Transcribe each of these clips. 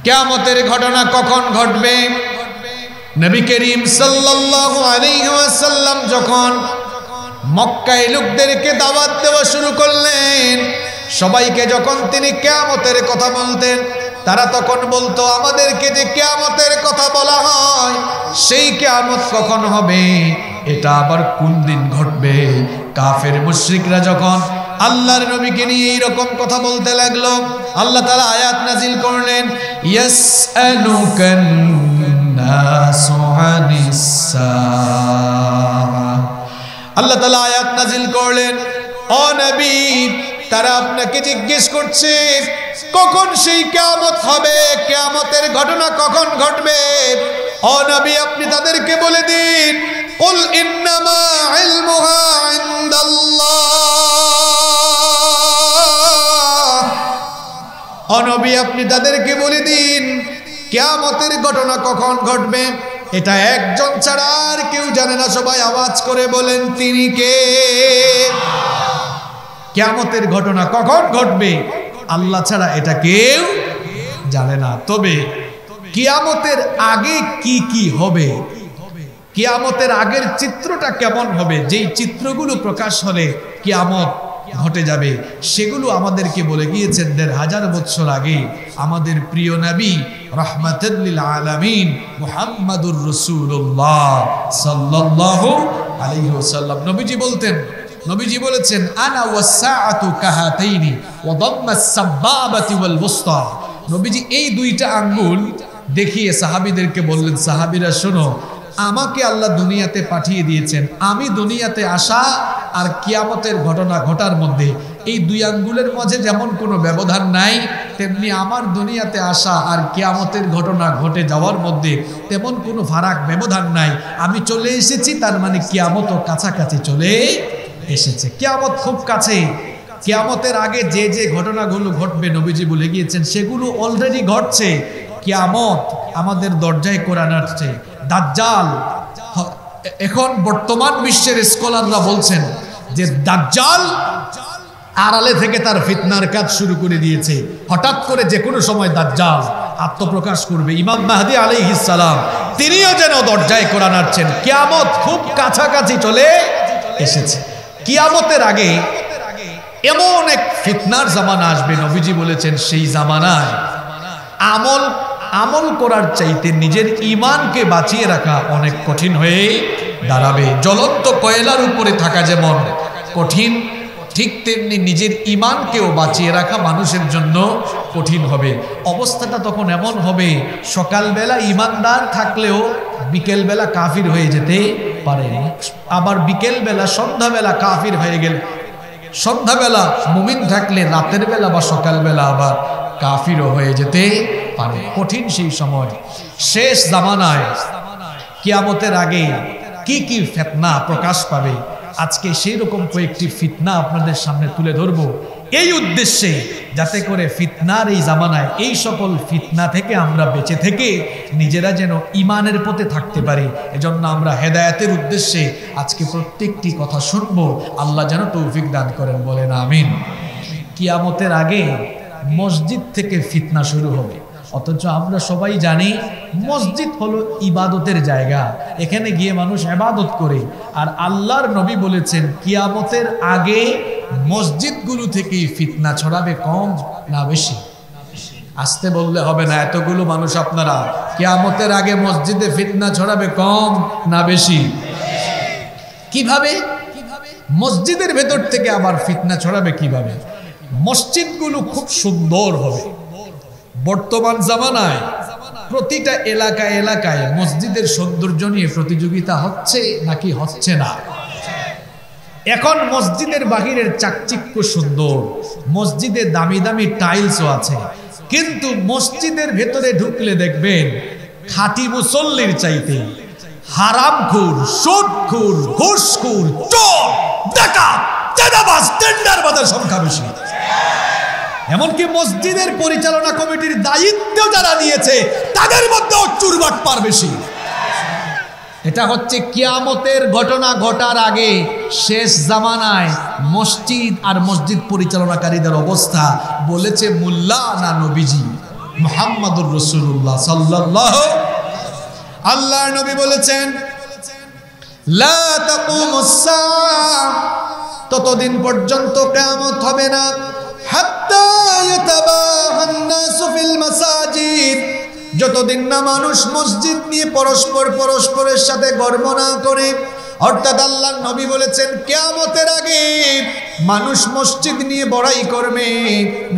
কিয়ামতের ঘটনা কখন ঘটবে? নবী করিম সাল্লাল্লাহু আলাইহি ওয়াসাল্লাম যখন মক্কায় লোকদেরকে দাওয়াত দেওয়া শুরু করলেন, সবাইকে যখন তিনি কিয়ামতের কথা বলতেন, তারা তখন বলতো, আমাদেরকে যে কিয়ামতের কথা বলা হয়, সেই কিয়ামত কখন হবে, এটা আবার কোন দিন ঘটবে? কাফের মুশরিকরা যখন আল্লাহর নবীকে নিয়ে এইরকম কথা বলতে লাগলো, আল্লাহ তাআলা আয়াত নাজিল করলেন, ইয়াসআলুকান নাসু আনিস সাআহ। আল্লাহ তাআলা আয়াত নাজিল করলেন, ও নবী, তারা আপনাকে জিজ্ঞেস করছে কখন সেই কিয়ামত হবে, কিয়ামতের ঘটনা কখন ঘটবে। ও নবী, আপনি তাদেরকে বলে দিন, কুল ইন্নামা ইলমুহা ইনদাল্লাহ। ও নবী, আপনি তাদেরকে বলে দিন কিয়ামতের ঘটনা কখন ঘটবে এটা একজন ছাড়া আর কেউ জানে না। সবাই আওয়াজ করে বলেন, তিনি কে? কিয়ামতের ঘটনা কখন ঘটবে আল্লাহ ছাড়া এটা কেউ জানে না। তবে কিয়ামতের আগে কি কি হবে, কিয়ামতের আগের চিত্রটা কেমন হবে, যেই চিত্রগুলো প্রকাশ হলে কিয়ামত ঘটে যাবে, সেগুলো আমাদেরকে বলে গিয়েছেন ১৫০০ বছর আগে আমাদের প্রিয় নবী রাহমাতুল লিল আলামিন মুহাম্মাদুর রাসূলুল্লাহ সাল্লাল্লাহু আলাইহি ওয়াসাল্লাম। নবীজি বলেছেন, আনা ওয়াসসাআতু কাহাতাইনি ওয়া দাম্মাস সাবাবাতি ওয়াল বুসতা। নবীজি এই দুইটা আঙ্গুল দেখিয়ে সাহাবীদেরকে বললেন, সাহাবীরা শোনো, আমাকে আল্লাহ দুনিয়াতে পাঠিয়ে দিয়েছেন, আমি দুনিয়াতে আসা আর কিয়ামতের ঘটনা ঘটার মধ্যে এই দুই আঙ্গুলের মাঝে যেমন কোনো ব্যবধান নাই, তেমনি আমার দুনিয়াতে আসা আর কিয়ামতের ঘটনা ঘটে যাওয়ার মধ্যে তেমন কোনো ফারাক ব্যবধান নাই। আমি চলে এসেছি, তার মানে কিয়ামতও কাছাকাছি চলে এসেছে। কিয়ামত খুব কাছে। কিয়ামতের আগে যে যে ঘটনাগুলো ঘটবে নবীজি বলে গিয়েছেন, সেগুলো অলরেডি ঘটছে। কিয়ামত আমাদের দরজায় কোরআন আসছে। দাজ্জাল, এখন বর্তমান বিশ্বের স্কলাররা বলছেন যে দাজ্জাল আড়ালে থেকে তার ফিতনার কাজ শুরু করে দিয়েছে। হঠাৎ করে যে কোনো সময় দাজ্জাল আত্মপ্রকাশ করবে। ইমাম মাহদী আলাইহিস সালাম তিনিও যেন দরজায় কোরআন আসছেন। কিয়ামত খুব কাছাকাছি চলে এসেছে। কিয়ামতের আগে এমন এক ফিতনার জামানা আসবে, নবীজি বলেছেন সেই জামানায় আমল করার চাইতে নিজের ঈমানকে বাঁচিয়ে রাখা অনেক কঠিন হয়ে দাঁড়াবে। জ্বলন্ত কয়লার উপরে থাকা যেমন কঠিন, ঠিক তেমনি নিজের ঈমানকেও বাঁচিয়ে রাখা মানুষের জন্য কঠিন হবে। অবস্থাটা তখন এমন হবে, সকালবেলা ঈমানদার থাকলেও বিকেলবেলা কাফির হয়ে যেতে পারে, আবার বিকেলবেলা সন্ধ্যাবেলা কাফির হয়ে গেলে, সন্ধ্যাবেলা মুমিন থাকলে রাতের বেলা বা সকালবেলা আবার কাফিরও হয়ে যেতে পারে। কঠিন সেই সময়। শেষ জামানায় কিয়ামতের আগে কি কি ফিতনা প্রকাশ পাবে, আজকে সেই রকম কয়েকটি ফিতনা আপনাদের সামনে তুলে ধরবো, এই উদ্দেশ্যে যাতে করে ফিতনার এই জামানায় এই সকল ফিতনা থেকে আমরা বেঁচে থেকে নিজেরা যেন ঈমানের পথে থাকতে পারি। এজন্য আমরা হেদায়েতের উদ্দেশ্যে আজকে প্রত্যেকটি কথা শুনবো। আল্লাহ যেন তৌফিক দান করেন, বলেন আমিন। কিয়ামতের আগে মসজিদ থেকে ফিতনা শুরু হবে, অথচ আমরা সবাই জানি মসজিদ হলো ইবাদতের জায়গা, এখানে গিয়ে মানুষ ইবাদত করে। আর আল্লাহর নবী বলেছেন কিয়ামতের আগে মসজিদগুলো থেকেই ফিতনা ছড়াবে, কম না বেশি? আসতে বললে হবে না, এতগুলো মানুষ আপনারা, কিয়ামতের আগে মসজিদে ফিতনা ছড়াবে কম না বেশি? কিভাবে? মসজিদের ভেতর থেকে আবার ফিতনা ছড়াবে কিভাবে? মসজিদগুলো খুব সুন্দর হবে। বর্তমান জামানায় প্রতিটা এলাকায় এলাকায় মসজিদের সৌন্দর্য নিয়ে প্রতিযোগিতা হচ্ছে নাকি হচ্ছে না? এখন মসজিদের বাহিরের চাকচিক্য সুন্দর, মসজিদে দামি দামি টাইলসও আছে, কিন্তু মসজিদের ভেতরে ঢুকলে দেখবেন খাঁটি মুসল্লির চাইতে হারামখোর, সুদখোর, ঘুষখোর, চোর, ডাকাত, চাঁদাবাজ, টেন্ডারবাজের সংখ্যা বেশি। এমনকি মসজিদের পরিচালনা কমিটির দায়িত্ব যারা নিয়েছে তাদের মধ্যেও চুরবাটপার বেশি। এটা হচ্ছে কিয়ামতের ঘটনা ঘটার আগে শেষ জামানায় মসজিদ আর মসজিদ পরিচালনাকারীদের অবস্থা। বলেছে মোল্লা না নবীজি? মুহাম্মাদুর রাসূলুল্লাহ সাল্লাল্লাহু আল্লাহর নবী বলেছেন লা তাকুমুস সাআ ততদিন পর্যন্ত কিয়ামত হবে না হাত্তা ইয়াতাবাহান নাসু ফিল মাসাজিদ যতদিন না মানুষ মসজিদ নিয়ে পরস্পরের সাথে গর্ব না করে অর্থাৎ আল্লাহর নবী বলেছেন কিয়ামতের আগে মানুষ মসজিদ নিয়ে বড়াই করবে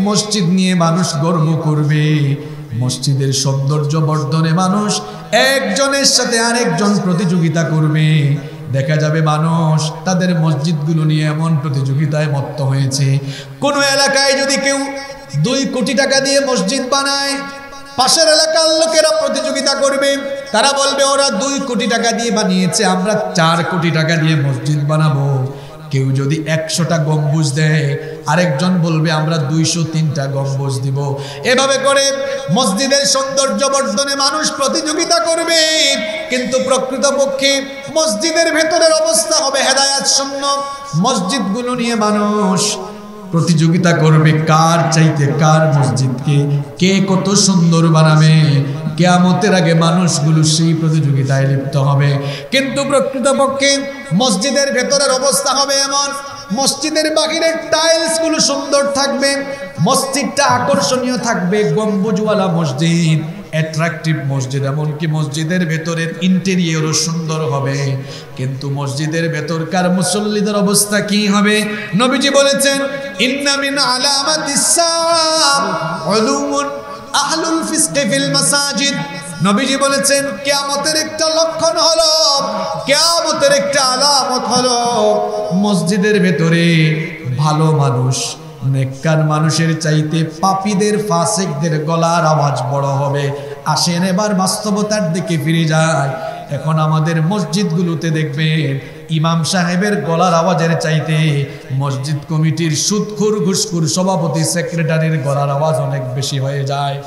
মসজিদ নিয়ে মানুষ গর্ব করবে মসজিদের সৌন্দর্য বর্ধনে মানুষ একজনের সাথে আরেকজন প্রতিযোগিতা করবে দেখা যাবে মানুষ তাদের মসজিদগুলো নিয়ে এমন প্রতিযোগিতায় মত্ত হয়েছে কোন এলাকায় যদি কেউ 2 কোটি টাকা দিয়ে মসজিদ বানায় পাশের এলাকার লোকেরা প্রতিযোগিতা করবে তারা বলবে ওরা 2 কোটি টাকা দিয়ে বানিয়েছে আমরা 4 কোটি টাকা দিয়ে মসজিদ বানাবো কেউ যদি 100টা গম্বুজ দেয় আরেকজন বলবে আমরা 203টা গম্বুজ দিব এভাবে করে মসজিদের সৌন্দর্য বর্ধনে মানুষ প্রতিযোগিতা করবে কিন্তু প্রকৃতপক্ষে মসজিদের ভেতরের অবস্থা হবে হেদায়েত শূন্য মসজিদগুলো নিয়ে মানুষ প্রতিযোগিতা করবে কার চাইতে কার মসজিদকে কে কত সুন্দর বানাবে কিয়ামতের আগে মানুষগুলো সেই প্রতিযোগিতায় লিপ্ত হবে কিন্তু প্রকৃতপক্ষে মসজিদের ভেতরের অবস্থা হবে এমন মসজিদের বাহিরের টাইলসগুলো সুন্দর থাকবে মসজিদটা আকর্ষণীয় থাকবে গম্বুজওয়ালা মসজিদ অ্যাট্রাকটিভ মসজিদ এমনকি মসজিদের ভেতরের ইন্টেরিয়রও সুন্দর হবে কিন্তু মসজিদের ভেতরকার মুসল্লিদের অবস্থা কি হবে নবীজি বলেছেন ইন্না মিন আলামাতিস সাআ উলুমুন আহলুল ফিসকি ফিল মাসাজিদ নবীজি বলেছেন কিয়ামতের একটা লক্ষণ হলো কিয়ামতের একটা আলামত হলো মসজিদের ভেতরে ভালো মানুষ নেককার মানুষের চাইতে পাপীদের ফাসিকদের গলার আওয়াজ বড় হবে আসেন এবার বাস্তবতার দিকে ফিরে যায় এখন আমাদের মসজিদগুলোতে দেখবেন ইমাম সাহেবের গলার আওয়াজের চাইতে মসজিদ কমিটির সুদখোর ঘুষখোর সভাপতি সেক্রেটারির গলার আওয়াজ অনেক বেশি হয়ে যায়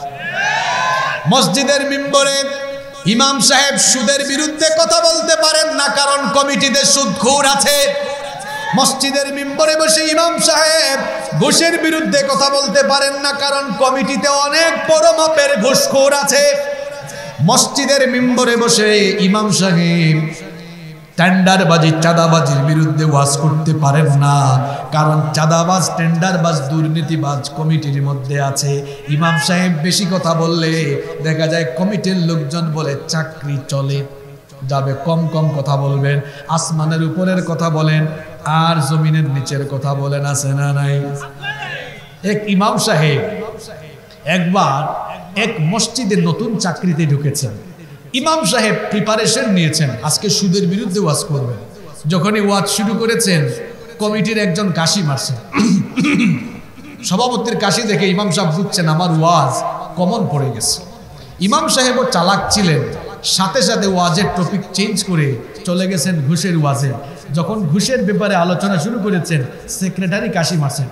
মসজিদের মিম্বরে ইমাম সাহেব সুদের বিরুদ্ধে কথা বলতে পারেন না কারণ কমিটিতে সুদখোর আছে মসজিদের মিম্বরে বসে ইমাম সাহেব ঘুষের বিরুদ্ধে কথা বলতে পারেন না কারণ কমিটিতে অনেক বড় মাপের ঘুষখোর আছে মসজিদের মিম্বরে বসে ইমাম সাহেব টেন্ডারবাজি চাঁদাবাজির বিরুদ্ধে ওয়াজ করতে পারেন না কারণ চাঁদাবাজ টেন্ডারবাজ দুর্নীতিবাজ কমিটির মধ্যে আছে ইমাম সাহেব বেশি কথা বললে দেখা যায় কমিটির লোকজন বলে চাকরি চলে যাবে কম কম কথা বলবেন আসমানের উপরের কথা বলেন আর জমিনের নিচের কথা বলেন আছে না নাই এক ইমাম সাহেব একবার এক মসজিদে নতুন চাকরিতে ঢুকেছেন ইমাম সাহেব প্রিপারেশন নিয়েছেন আজকে সুদের বিরুদ্ধে ওয়াজ করবেন যখনই ওয়াজ শুরু করেছেন কমিটির একজন কাশি মারছেন সভাপতির কাশি দেখে ইমাম সাহেব বুঝছেন আমার ওয়াজ কমন পড়ে গেছে ইমাম সাহেবও চালাক ছিলেন সাথে সাথে ওয়াজের টপিক চেঞ্জ করে চলে গেছেন ঘুষের ওয়াজে যখন ঘুষের ব্যাপারে আলোচনা শুরু করেছেন সেক্রেটারি কাশি মারছেন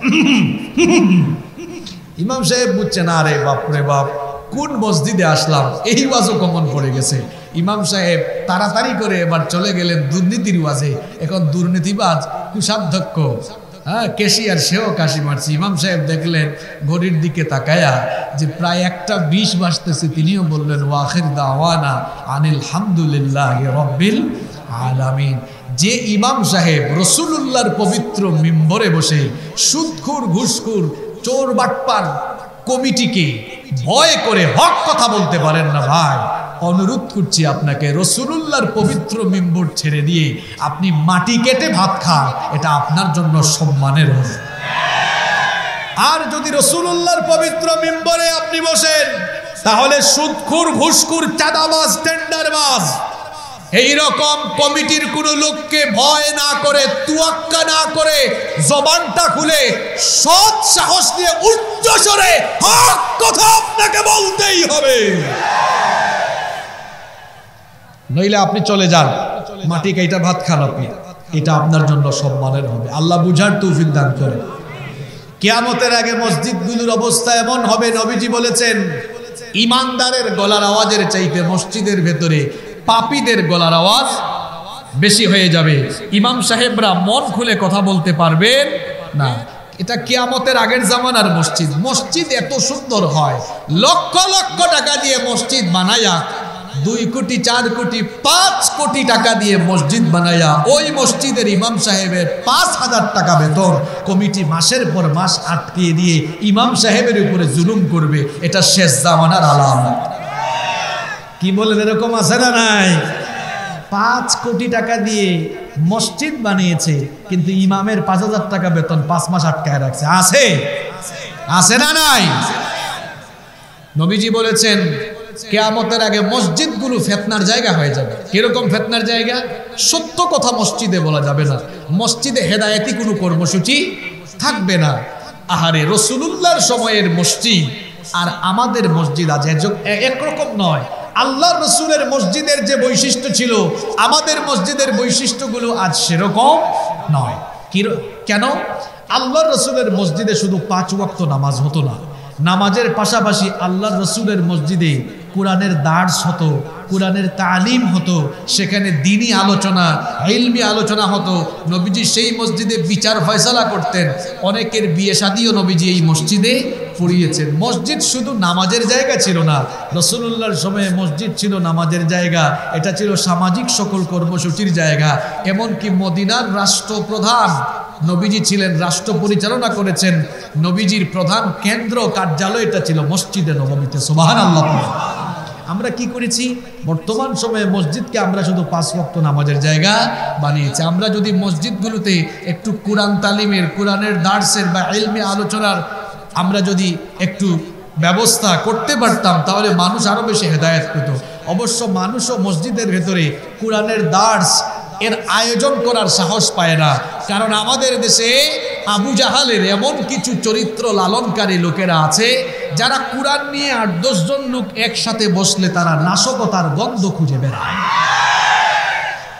ইমাম সাহেব বুঝছেন আরে বাপরে বাপ কোন মসজিদে আসলাম এই ওয়াজও কমন পড়ে গেছে ইমাম সাহেব তাড়াতাড়ি করে এবার চলে গেলেন দুর্নীতির ওয়াজে এখন দুর্নীতিবাজ কুশাধ্যক্ষ ক্যাশিয়ার সেও কাশি মারছে ইমাম সাহেব দেখলেন ঘড়ির দিকে তাকায়া যে প্রায় 1:20 বাজতেছে তিনিও বললেন ওয়াখির দাওয়ানা আনিল হামদুলিল্লাহি রাব্বিল আলামিন যে ইমাম সাহেব রাসূলুল্লাহর পবিত্র মিম্বরে বসে সুদখোর ঘুষখোর চোর বাটপার কমিটিকে ভয় করে হক কথা বলতে পারেন না ভাই অনুরোধ করছি আপনাকে রাসূলুল্লাহর পবিত্র মিম্বর ছেড়ে দিয়ে আপনি মাটি কেটে ভাত খান এটা আপনার জন্য সম্মানের হবে আর যদি রাসূলুল্লাহর পবিত্র মিম্বরে আপনি বসেন তাহলে সুদখোর ঘুষখোর চাঁদাবাজ টেন্ডারবাজ এইরকম কমিটির কোন লোককে ভয় না করে তুয়াক্কা না করে জবানটা খুলে সৎ সাহস দিয়ে উচ্চ স্বরে হক কথা আপনাকে বলতেই হবে নইলে আপনি চলে যান মাটি কাইটা ভাত খান আপনি এটা আপনার জন্য সম্মানের হবে আল্লাহ বুঝার তৌফিক দান করেন কিয়ামতের আগে মসজিদগুলোর অবস্থা এমন হবে নবীজি বলেছেন ইমানদারের গলার আওয়াজের চাইতে মসজিদের ভেতরে পাপীদের গলার আওয়াজ বেশি হয়ে যাবে ইমাম সাহেবরা মন খুলে কথা বলতে পারবেন না এটা কিয়ামতের আগের জামানার মসজিদ। মসজিদ এত সুন্দর হয়, লক্ষ লক্ষ টাকা দিয়ে মসজিদ বানায়া, 2 কোটি 4 কোটি 5 কোটি টাকা দিয়ে মসজিদ বানায়া ওই মসজিদের ইমাম সাহেবের 5,000 টাকা বেতন কমিটি মাসের পর মাস আটকে দিয়ে ইমাম সাহেবের উপরে জুলুম করবে। এটা শেষ জামানার আলামত। কি বলেন, এরকম আছে না নাই? 5 কোটি টাকা দিয়ে মসজিদ বানিয়েছে, কিন্তু ইমামের 5,000 টাকা বেতন 5 মাস আটকায় রাখছে। আছে আছে না নাই? নবীজি বলেছেন কিয়ামতের আগে মসজিদগুলো ফিতনার জায়গা হয়ে যাবে। কিরকম ফিতনার জায়গা? সত্য কথা মসজিদে বলা যাবে না, মসজিদে হেদায়েতি কোনো কর্মসূচি থাকবে না। আহারে, রাসূলুল্লাহর সময়ের মসজিদ আর আমাদের মসজিদ আজ একরকম নয়। আল্লাহর রাসূলের মসজিদের যে বৈশিষ্ট্য ছিল, আমাদের মসজিদের বৈশিষ্ট্যগুলো আজ সেরকম নয়। কেন? আল্লাহর রাসূলের মসজিদে শুধু 5 ওয়াক্ত নামাজ হতো না, নামাজের পাশাপাশি আল্লাহর রাসূলের মসজিদে কোরআনের দার্স হতো, কোরআনের তালিম হতো, সেখানে দ্বীনি আলোচনা, ইলমি আলোচনা হতো। নবীজি সেই মসজিদে বিচার ফয়সালা করতেন। অনেকের বিয়ে শাদিও নবীজি এই মসজিদে পড়িয়েছেন। মসজিদ শুধু নামাজের জায়গা ছিল না, রাসূলুল্লাহর সময়ে মসজিদ ছিল নামাজের জায়গা, এটা ছিল সামাজিক সকল কর্মসূচির জায়গা। এমনকি মদিনার রাষ্ট্রপ্রধান নবীজি ছিলেন, রাষ্ট্র পরিচালনা করেছেন। নবীজির প্রধান কেন্দ্র কার্যালয়টা ছিল মসজিদে নববীতে। সুবহানাল্লাহ। আমরা কি করেছি? বর্তমান সময়ে মসজিদকে আমরা শুধু 5 ওয়াক্ত নামাজের জায়গা বানিয়েছি। আমরা যদি মসজিদগুলোতে একটু কোরআন তালিমের, কোরআনের দার্সের বা ইলমি আলোচনার আমরা যদি একটু ব্যবস্থা করতে পারতাম, তাহলে মানুষ আরো বেশি হেদায়েত পেত। অবশ্য মানুষও মসজিদের ভেতরে কোরআনের দার্স এর আয়োজন করার সাহস পায় না, কারণ আমাদের দেশে আবু জাহালের এমন কিছু চরিত্র লালনকারী লোকেরা আছে, যারা কোরআন নিয়ে 8-10 জন লোক একসাথে বসলে তারা নাশকতার গন্ধ খুঁজে বেড়ায়।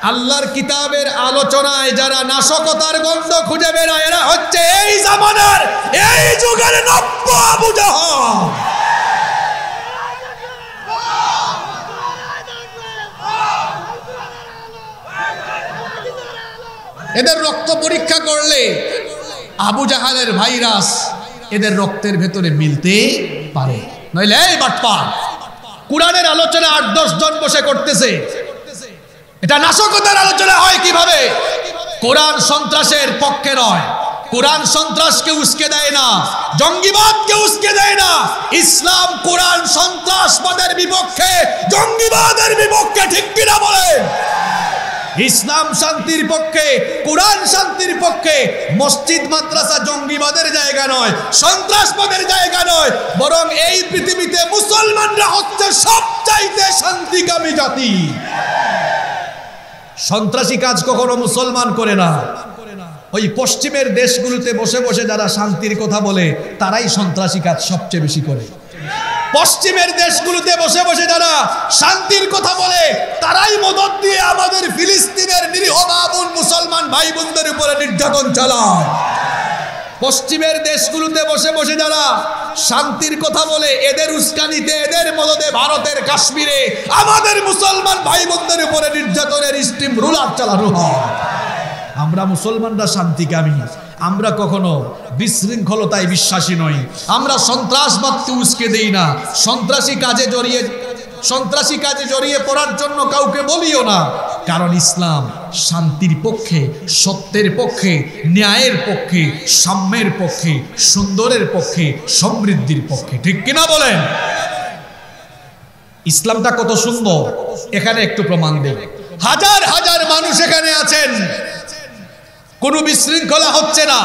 আল্লাহর কিতাবের আলোচনায় যারা নাশকতার গন্ধ খুঁজে বেড়ায়, এরা হচ্ছে এই জামানার, এই যুগের নব্য আবু জাহাল। এদের রক্ত পরীক্ষা করলে আবু জাহালের ভাইরাস এদের রক্তের ভেতরে মিলতে পারে। নইলে এই বাটপার, কোরআনের আলোচনা 8-10 জন বসে করতেছে, এটা নাশকতার আলোচনা হয় কিভাবে? কোরআন সন্ত্রাসের পক্ষে নয়, কোরআন সন্ত্রাসকে উস্কে দেয় না, জঙ্গিবাদকে উস্কে দেয় না। ইসলাম কোরআন সন্ত্রাসবাদের বিপক্ষে, জঙ্গিবাদের বিপক্ষে। ঠিক কিনা বলেন? ইসলাম শান্তির পক্ষে, কোরআন শান্তির পক্ষে। মসজিদ মাদ্রাসা জঙ্গিবাদের জায়গা নয়, সন্ত্রাসবাদের জায়গা নয়, বরং এই পৃথিবীতে মুসলমানরা হচ্ছে সবচাইতে শান্তিকামী জাতি। সন্ত্রাসী কাজ কখনো মুসলমান করে না। ওই পশ্চিমের দেশগুলোতে বসে বসে যারা শান্তির কথা বলে, তারাই সন্ত্রাসী কাজ সবচেয়ে বেশি করে। পশ্চিমের দেশগুলোতে বসে বসে যারা শান্তির কথা বলে, তারাই মদদ দিয়ে আমাদের ফিলিস্তিনের নিরীহ বাবুল মুসলমান ভাই বোনদের উপরে নির্যাতন চালায়। পশ্চিমের দেশগুলোতে বসে বসে যারা শান্তির কথা বলে, এদের উস্কানিতে, এদের মদদে ভারতের কাশ্মীরে আমাদের মুসলমান ভাই বোনদের উপরে নির্যাতনের স্টিম রুলার চালানো হয়। আমরা মুসলমানরা শান্তিকামী, আমরা কখনো বিশৃঙ্খলতায় বিশ্বাসী নই, আমরা সন্ত্রাসবাদকে উস্কে দেই না, সন্ত্রাসী কাজে জড়িয়ে পড়ার জন্য কাউকে বলিও না। কারণ ইসলাম শান্তির পক্ষে, সত্যের পক্ষে, ন্যায়ের পক্ষে, সাম্যের পক্ষে, সুন্দরের পক্ষে, সমৃদ্ধির পক্ষে। ঠিক কিনা বলেন? ইসলামটা কত সুন্দর, এখানে একটু প্রমাণ দেই। হাজার হাজার মানুষ এখানে আছেন, কোনো বিশৃঙ্খলা হচ্ছে না,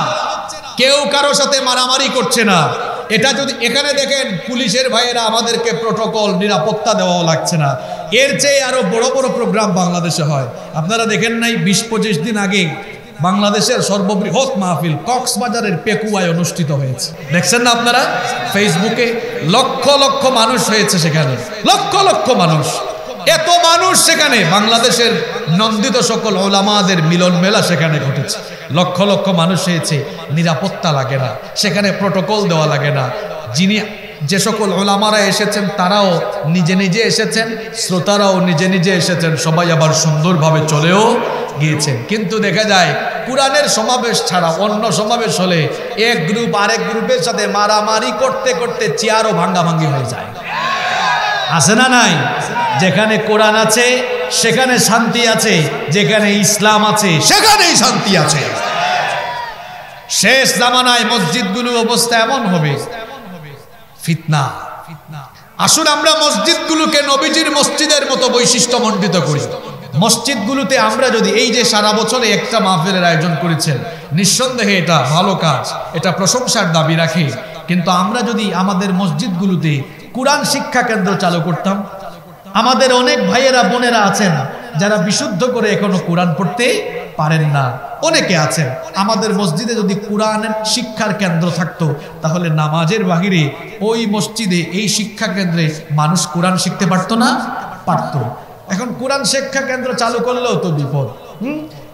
কেউ কারো সাথে মারামারি করছে না। এটা যদি এখানে দেখেন, পুলিশের ভাইয়েরা আমাদেরকে প্রটোকল, নিরাপত্তা দেওয়াও লাগছে না। এর চেয়ে আরো বড় বড় প্রোগ্রাম বাংলাদেশে হয়। আপনারা দেখেন নাই, 20-25 দিন আগে বাংলাদেশের সর্ববৃহৎ মাহফিল কক্সবাজারের পেকুয়ায় অনুষ্ঠিত হয়েছে। দেখছেন না আপনারা ফেসবুকে? লক্ষ লক্ষ মানুষ হয়েছে সেখানে, লক্ষ লক্ষ মানুষ। এত মানুষ সেখানে, বাংলাদেশের নন্দিত সকল ওলামাদের মিলন মেলা সেখানে ঘটেছে। লক্ষ লক্ষ মানুষ হয়েছে, নিরাপত্তা লাগে না, সেখানে প্রটোকল দেওয়া লাগে না। যে সকল ওলামারা এসেছেন তারাও নিজে নিজে এসেছেন, শ্রোতারাও নিজে নিজে এসেছেন, সবাই আবার সুন্দরভাবে চলেও গিয়েছেন। কিন্তু দেখা যায় কোরআনের সমাবেশ ছাড়া অন্য সমাবেশ হলে এক গ্রুপ আরেক গ্রুপের সাথে মারামারি করতে করতে চেয়ারও ভাঙ্গাভাঙ্গি হয়ে যায়। আছে না নাই? যেখানে কোরআন আছে সেখানে শান্তি আছে, যেখানে ইসলাম আছে সেখানেই শান্তি আছে। শেষ জামানায় মসজিদগুলোর অবস্থা এমন হবে, ফিতনা। আসুন আমরা মসজিদগুলোকে নবীজির মসজিদের মতো বৈশিষ্ট্যমণ্ডিত করি। মসজিদগুলোতে আমরা যদি এই যে সারা বছরে একটা মাহফিলের আয়োজন করেছেন, নিঃসন্দেহে এটা ভালো কাজ, এটা প্রশংসার দাবি রাখে। কিন্তু আমরা যদি আমাদের মসজিদগুলোতে কোরআন শিক্ষা কেন্দ্র চালু করতাম, আমাদের অনেক ভাইয়েরা বোনেরা আছেন যারা বিশুদ্ধ করে এখনো কোরআন পড়তে পারেন না, অনেকে আছেন। আমাদের মসজিদে যদি কোরআনের শিক্ষার কেন্দ্র থাকতো, তাহলে নামাজের বাহিরে ওই মসজিদে এই শিক্ষা কেন্দ্রে মানুষ কোরআন শিখতে পারতো না? পারতো। এখন কোরআন শিক্ষা কেন্দ্র চালু করলেও তো বিপদ।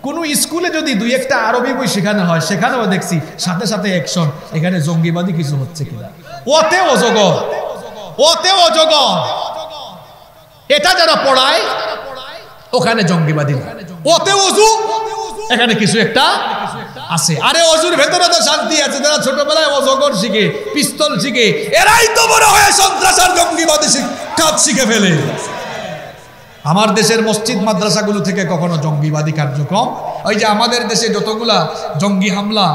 কোনো স্কুলে যদি দুই একটা আরবি বই শেখানো হয়, সেখানেও দেখছি সাথে সাথে অ্যাকশন, এখানে জঙ্গিবাদী কিছু হচ্ছে কিনা। ওতে অজগর, ওতে অজগর। এটা যারা পড়ায় ওখানে জঙ্গিবাদী, ওতে অজু, এখানে কিছু একটা আছে। আরে অজুর ভেতরে তো শান্তি আছে। যারা ছোটবেলায় অজগর শিখে, পিস্তল শিখে, এরাই তো বড় হয়ে সন্ত্রাস আর জঙ্গিবাদী কাজ শিখে ফেলে। আমার দেশের মসজিদ মাদ্রাসাগুলো থেকে কখনো জঙ্গিবাদী কার্যক্রম, ওই যে আমাদের দেশে যতগুলা জঙ্গি হামলা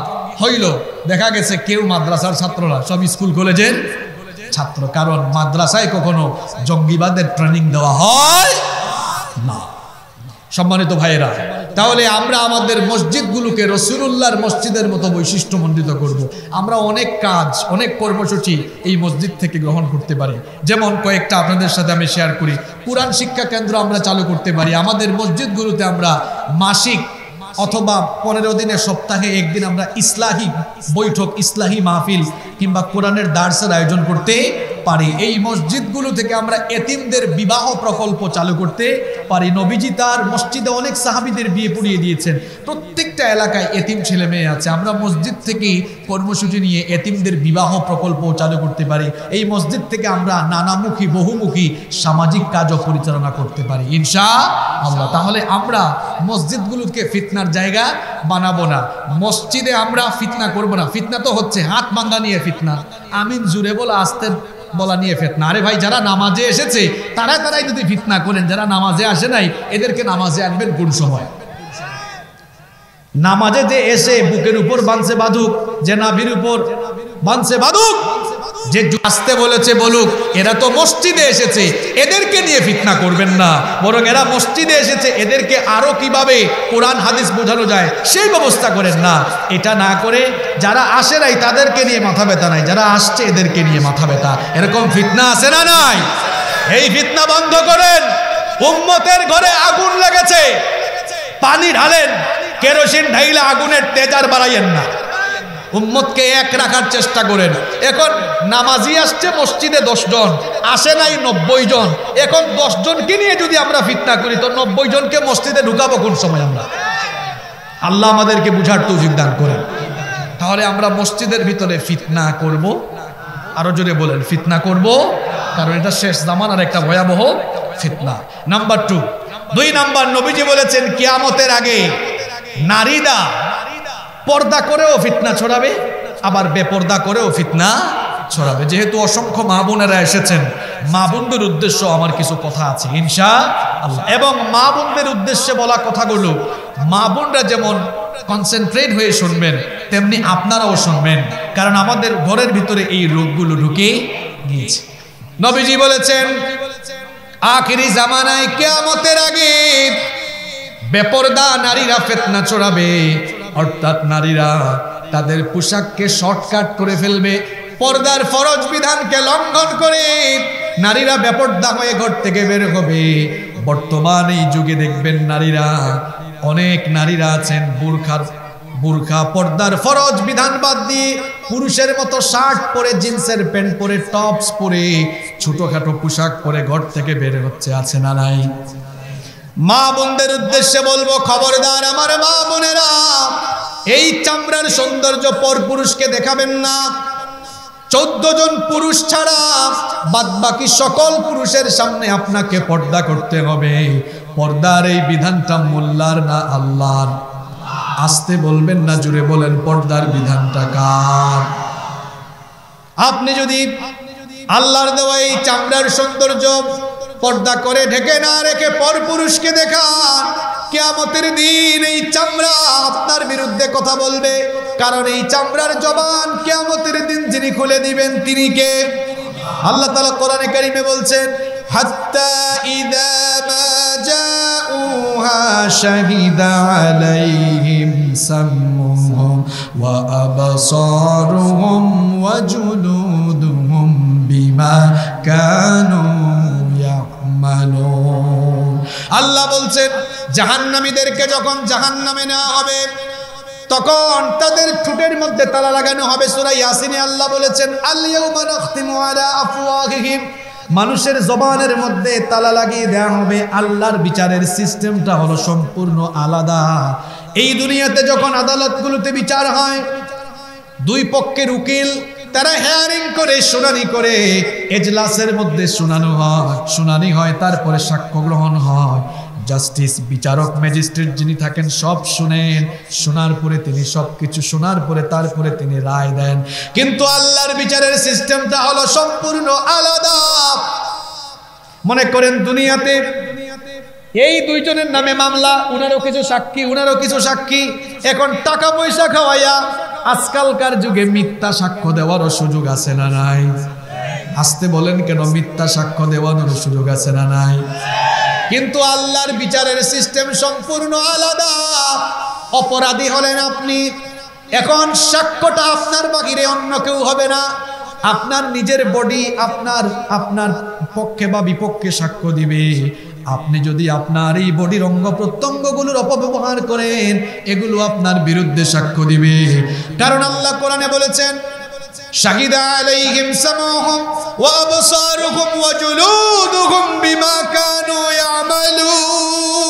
হইল, দেখা গেছে কেউ মাদ্রাসার ছাত্ররা, সব স্কুল কলেজের ছাত্র। কারণ মাদ্রাসায় কখনো জঙ্গিবাদের ট্রেনিং দেওয়া হয় না। সম্মানিত ভাইয়েরা, তাহলে আমরা আমাদের মসজিদগুলোকে রাসূলুল্লাহর মসজিদের মতো বৈশিষ্ট্যমণ্ডিত করব। আমরা অনেক কাজ, অনেক কর্মসূচি এই মসজিদ থেকে গ্রহণ করতে পারি। যেমন কয়েকটা আপনাদের সাথে আমি শেয়ার করি। কোরআন শিক্ষা কেন্দ্র আমরা চালু করতে পারি। আমাদের মসজিদগুলোতে আমরা মাসিক অথবা 15 দিনের সপ্তাহে একদিন আমরা ইসলাহি বৈঠক, ইসলাহি মাহফিল কিংবা কোরআনের দার্সের আয়োজন করতে পারি। এই মসজিদগুলো থেকে আমরা এতিমদের বিবাহ প্রকল্প চালু করতে পারি। নবীজি তার মসজিদে অনেক সাহাবীদের বিয়ে পড়িয়ে দিয়েছেন। প্রত্যেকটা এলাকায় এতিম ছেলে মেয়ে আছে। আমরা মসজিদ থেকেই কর্মসূচি নিয়ে এতিমদের বিবাহ প্রকল্প চালু করতে পারি। এই মসজিদ থেকে আমরা নানামুখী বহুমুখী সামাজিক কাজও পরিচালনা করতে পারি ইনশাআল্লাহ। তাহলে আমরা মসজিদগুলোকে ফিতনার জায়গা বানাবো না। মসজিদে আমরা ফিতনা করব না। ফিতনা তো হচ্ছে হাত ভাঙা নিয়ে ফিতনা, আমিন জুড়ে বলা, আস্তে বলা নিয়ে ফিতনা। আরে ভাই, যারা নামাজে এসেছে তারাই যদি ফিতনা করেন, যারা নামাজে আসে নাই এদেরকে নামাজে আনবেন কোন সময়? নামাজে যে এসে বুকের উপর বাঁধছে বাঁধুক, যে নাভির উপর বাঁধছে বাঁধুক, যে আসতে বলেছে বলুক। এরা তো মসজিদে এসেছে, এদেরকে নিয়ে ফিতনা করবেন না। বরং এরা মসজিদে এসেছে, এদেরকে আরো কিভাবে কোরআন হাদিস বোঝানো যায় সেই ব্যবস্থা করেন না। এটা না করে যারা আসে নাই তাদেরকে নিয়ে মাথা ব্যথা নাই, যারা আসছে এদেরকে নিয়ে মাথা ব্যথা। এরকম ফিতনা আছে না নাই? এই ফিতনা বন্ধ করেন। উম্মতের ঘরে আগুন লেগেছে, পানি ঢালেন, কেরোসিন ঢাইলে আগুনের তেজ আর বাড়াইয়েন না। উম্মতকে এক রাখার চেষ্টা করেন। এখন নামাজি আসছে মসজিদে 10 জন, আসে নাই 90 জন। এখন 10 জনকে নিয়ে যদি আমরা ফিতনা করি, তো 90 জনকে মসজিদে ঢুকাবো কোন সময় আমরা? আল্লাহ আমাদেরকে বুঝার তৌফিক দান করেন। তাহলে আমরা মসজিদের ভিতরে ফিতনা করব, আরো জোরে বলেন ফিতনা করব, কারণ এটা শেষ জামানার একটা ভয়াবহ ফিতনা। নাম্বার 2 নাম্বার, নবীজি বলেছেন কিয়ামতের আগে নারীরা পর্দা করেও ফিতনা ছড়াবে, আবার বেপর্দা করেও ফিতনা ছড়াবে। যেহেতু অসংখ্য মা বোনেরা এসেছেন, মা বোনদের উদ্দেশ্য আমার কিছু কথা আছে ইনশাআল্লাহ। এবং মা বোনদের উদ্দেশ্যে বলা কথাগুলো মা বোনরা যেমন কনসেন্ট্রেট হয়ে শুনবেন, তেমনি আপনারাও শুনবেন, কারণ আমাদের ঘরের ভিতরে এই রোগগুলো ঢুকে গিয়েছে। নবীজি বলেছেন আখিরি জামানায় কিয়ামতের আগে বেপরদা নারীরা ফিতনা ছড়াবে। অর্থাৎ নারীরা তাদের পোশাককে শর্টকাট করে ফেলবে, পর্দার ফরজ বিধানকে লঙ্ঘন করে নারীরা বেপরদা হয়ে ঘর থেকে বের হবে। বর্তমান এই যুগে দেখবেন নারীরা, অনেক নারীরা আছেন বুরখা পর্দার ফরজ বিধান বাদ দিয়ে পুরুষের মতো শার্ট পরে, জিন্সের প্যান্ট পরে, টপস পরে, ছোটখাটো পোশাক পরে ঘর থেকে বের হচ্ছে। আছে না নাই? মা বোনদের উদ্দেশ্যে বলবো, খবরদার আমার মা বোনেরা, এই চামড়ার সৌন্দর্য পর পুরুষকে দেখাবেন না। 14 জন পুরুষ ছাড়া বাদবাকি সকল পুরুষের সামনে আপনাকে পর্দা করতে হবে। পর্দার এই বিধানটা মোল্লার না আল্লাহর? আসতে বলবেন না, জুড়ে বলেন পর্দার বিধানটা কার? আপনি যদি আল্লাহর দেওয়া এই চামড়ার সৌন্দর্য পর্দা করে ঢেকে না রেখে পরপুরুষকে দেখান, কিয়ামতের দিন এই চামড়া আপনার বিরুদ্ধে কথা বলবে। কারণ এই চামড়ার জবান কিয়ামতের দিন যিনি খুলে দিবেন তিনি কে? আল্লাহ তাআলা কোরআনে কারীমে বলছেন, হাত্তা ইযা মা জাউহা শাহিদা আলাইহিম সামউহুম ওয়া আবসারুহুম ওয়া জুলুদুহুম বিমা কানু ইয়ামালুন। আল্লাহ বলছেন, জাহান্নামীদেরকে যখন জাহান্নামে নেওয়া হবে তখন তাদের ঠোঁটের মধ্যে তালা লাগানো হবে। সূরা ইয়াসিনে আল্লাহ বলেছেন, আল ইয়াউমা নাখতিমু আলা আফওয়াহিহিম, মানুষের জবানের মধ্যে তালা লাগিয়ে দেওয়া হবে। আল্লাহর বিচারের সিস্টেমটা হলো সম্পূর্ণ আলাদা। এই দুনিয়াতে যখন আদালতগুলোতে বিচার হয়, দুই পক্ষের উকিল তারা হিয়ারিং করে, শুনানি করে, এজলাসের মধ্যে শুনানি হয়, তারপরে সাক্ষ্য গ্রহণ হয়। জাস্টিস, বিচারক, ম্যাজিস্ট্রেট যিনি থাকেন সব শুনেন, শোনার পরে তিনি সবকিছু শোনার পরে তারপরে তিনি রায় দেন। কিন্তু আল্লাহর বিচারের সিস্টেমটা হলো সম্পূর্ণ আলাদা। মনে করেন দুনিয়াতে এই দুইজনের নামে মামলা, উনারও কিছু সাক্ষী। এখন টাকা পয়সা খাওয়াইয়া আজকালকার যুগে মিথ্যা সাক্ষ্য দেওয়ারও সুযোগ আছে না নাই? আসতে বলেন কেন? মিথ্যা সাক্ষ্য দেওয়ানোর সুযোগ আছে না নাই? কিন্তু আল্লাহর বিচারের সিস্টেম সম্পূর্ণ আলাদা। অপরাধী হলেন আপনি, এখন সাক্ষ্যটা আপনার বাহিরে অন্য কেউ হবে না। আপনার নিজের বডি আপনার পক্ষে বা বিপক্ষে সাক্ষ্য দিবে। আপনি যদি আপনার এই বডির অঙ্গ প্রত্যঙ্গগুলোর অপব্যবহার করেন, এগুলো আপনার বিরুদ্ধে সাক্ষ্য দিবে। কারণ আল্লাহ কোরআনে বলেছেন, শাহিদা আলাইহিম সামউহুম ওয়া আবসারুহুম ওয়া জুলুদুহুম বিমা কানু ইয়ামালুন।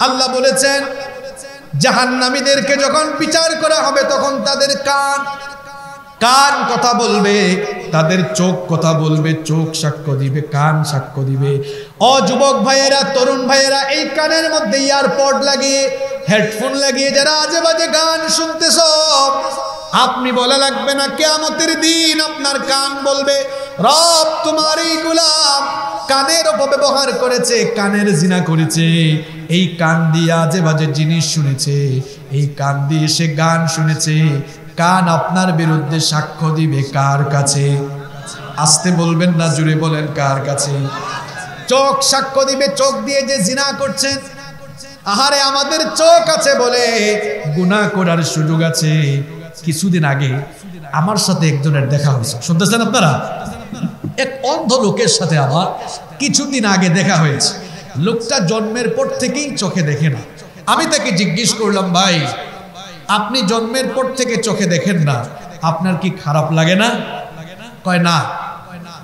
আল্লাহ বলেছেন, জাহান্নামীদেরকে যখন বিচার করা হবে তখন তাদের কান কথা বলবে, তাদের চোখ কথা বলবে, চোখ সাক্ষ্য দিবে, কান সাক্ষ্য দিবে। ও যুবক ভাইয়েরা, তরুণ ভাইয়েরা, এই কানের মধ্যে ইয়ারপড লাগিয়ে, হেডফোন লাগিয়ে যারা আজে বাজে গান শুনতেছ, আপনি বলা লাগবে না, কিয়ামতের দিন আপনার কান বলবে, রব তোমার এই গোলাম কানের অপব্যবহার করেছে, কানের জিনা করেছে, এই কান দিয়ে আজে বাজে জিনিস শুনেছে, এই কান দিয়ে সে গান শুনেছে। কান আপনার বিরুদ্ধে সাক্ষ্য দিবে কার কাছে? আসতে বলবেন না, জুড়ে বলেন কার কাছে? চোখ সাক্ষ্য দিবে, চোখ দিয়ে যে জিনা করছেন। আহারে, আমাদের চোখ আছে বলে গুনাহ করার সুযোগ আছে। কিছুদিন আগে আমার সাথে একজনের দেখা হয়েছে, শুনতেছেন আপনারা? এক অন্ধ লোকের সাথে আমার কিছুদিন আগে দেখা হয়েছে। লোকটা জন্মের পর থেকেই চোখে দেখে না। আমি তাকে জিজ্ঞেস করলাম, ভাই আপনি জন্মের পর থেকে চোখে দেখেন না, আপনার কি খারাপ লাগে না? কয় না,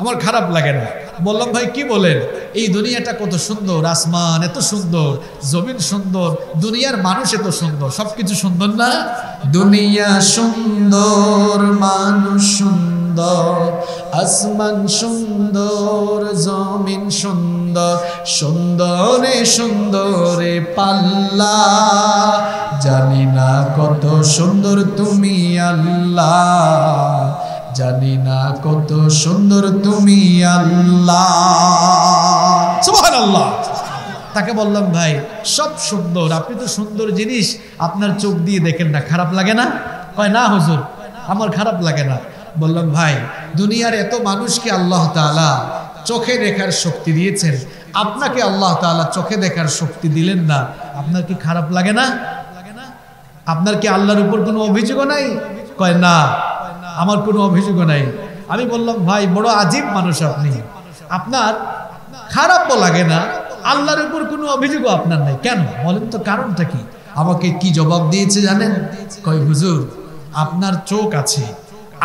আমার খারাপ লাগে না। বললাম, ভাই কি বলেন? এই দুনিয়াটা কত সুন্দর, আসমান এত সুন্দর, জমিন সুন্দর, দুনিয়ার মানুষ এত সুন্দর, সবকিছু সুন্দর না? দুনিয়া সুন্দর, মানুষ সুন্দর, আসমান সুন্দর, জমিন সুন্দর, সুন্দরে সুন্দরে পাল্লা, জানি না কত সুন্দর তুমি আল্লাহ, জানি না কত সুন্দর তুমি আল্লাহ। সুবহানাল্লাহ। তাকে বললাম, ভাই সব সুন্দর, আপনি তো সুন্দর জিনিস আপনার চোখ দিয়ে দেখেন না, খারাপ লাগে না? কয় না হুজুর, আমার খারাপ লাগে না। বললাম, ভাই দুনিয়ার এত মানুষকে আল্লাহ তাআলা চোখে দেখার শক্তি দিয়েছেন, আপনাকে আল্লাহ তাআলা চোখে দেখার শক্তি দিলেন না, আপনার কি খারাপ লাগে না? আপনার কি আল্লাহর উপর কোনো অভিযোগও নাই? কয় না, আমার কোনো অভিযোগও নাই। আমি বললাম, ভাই বড় আজীব মানুষ আপনি, আপনার খারাপও লাগে না, আল্লাহর উপর কোনো অভিযোগও আপনার নাই, কেন বলেন তো? কারণটা কি? আমাকে কি জবাব দিয়েছে জানেন? কয় হুজুর, আপনার চোখ আছে,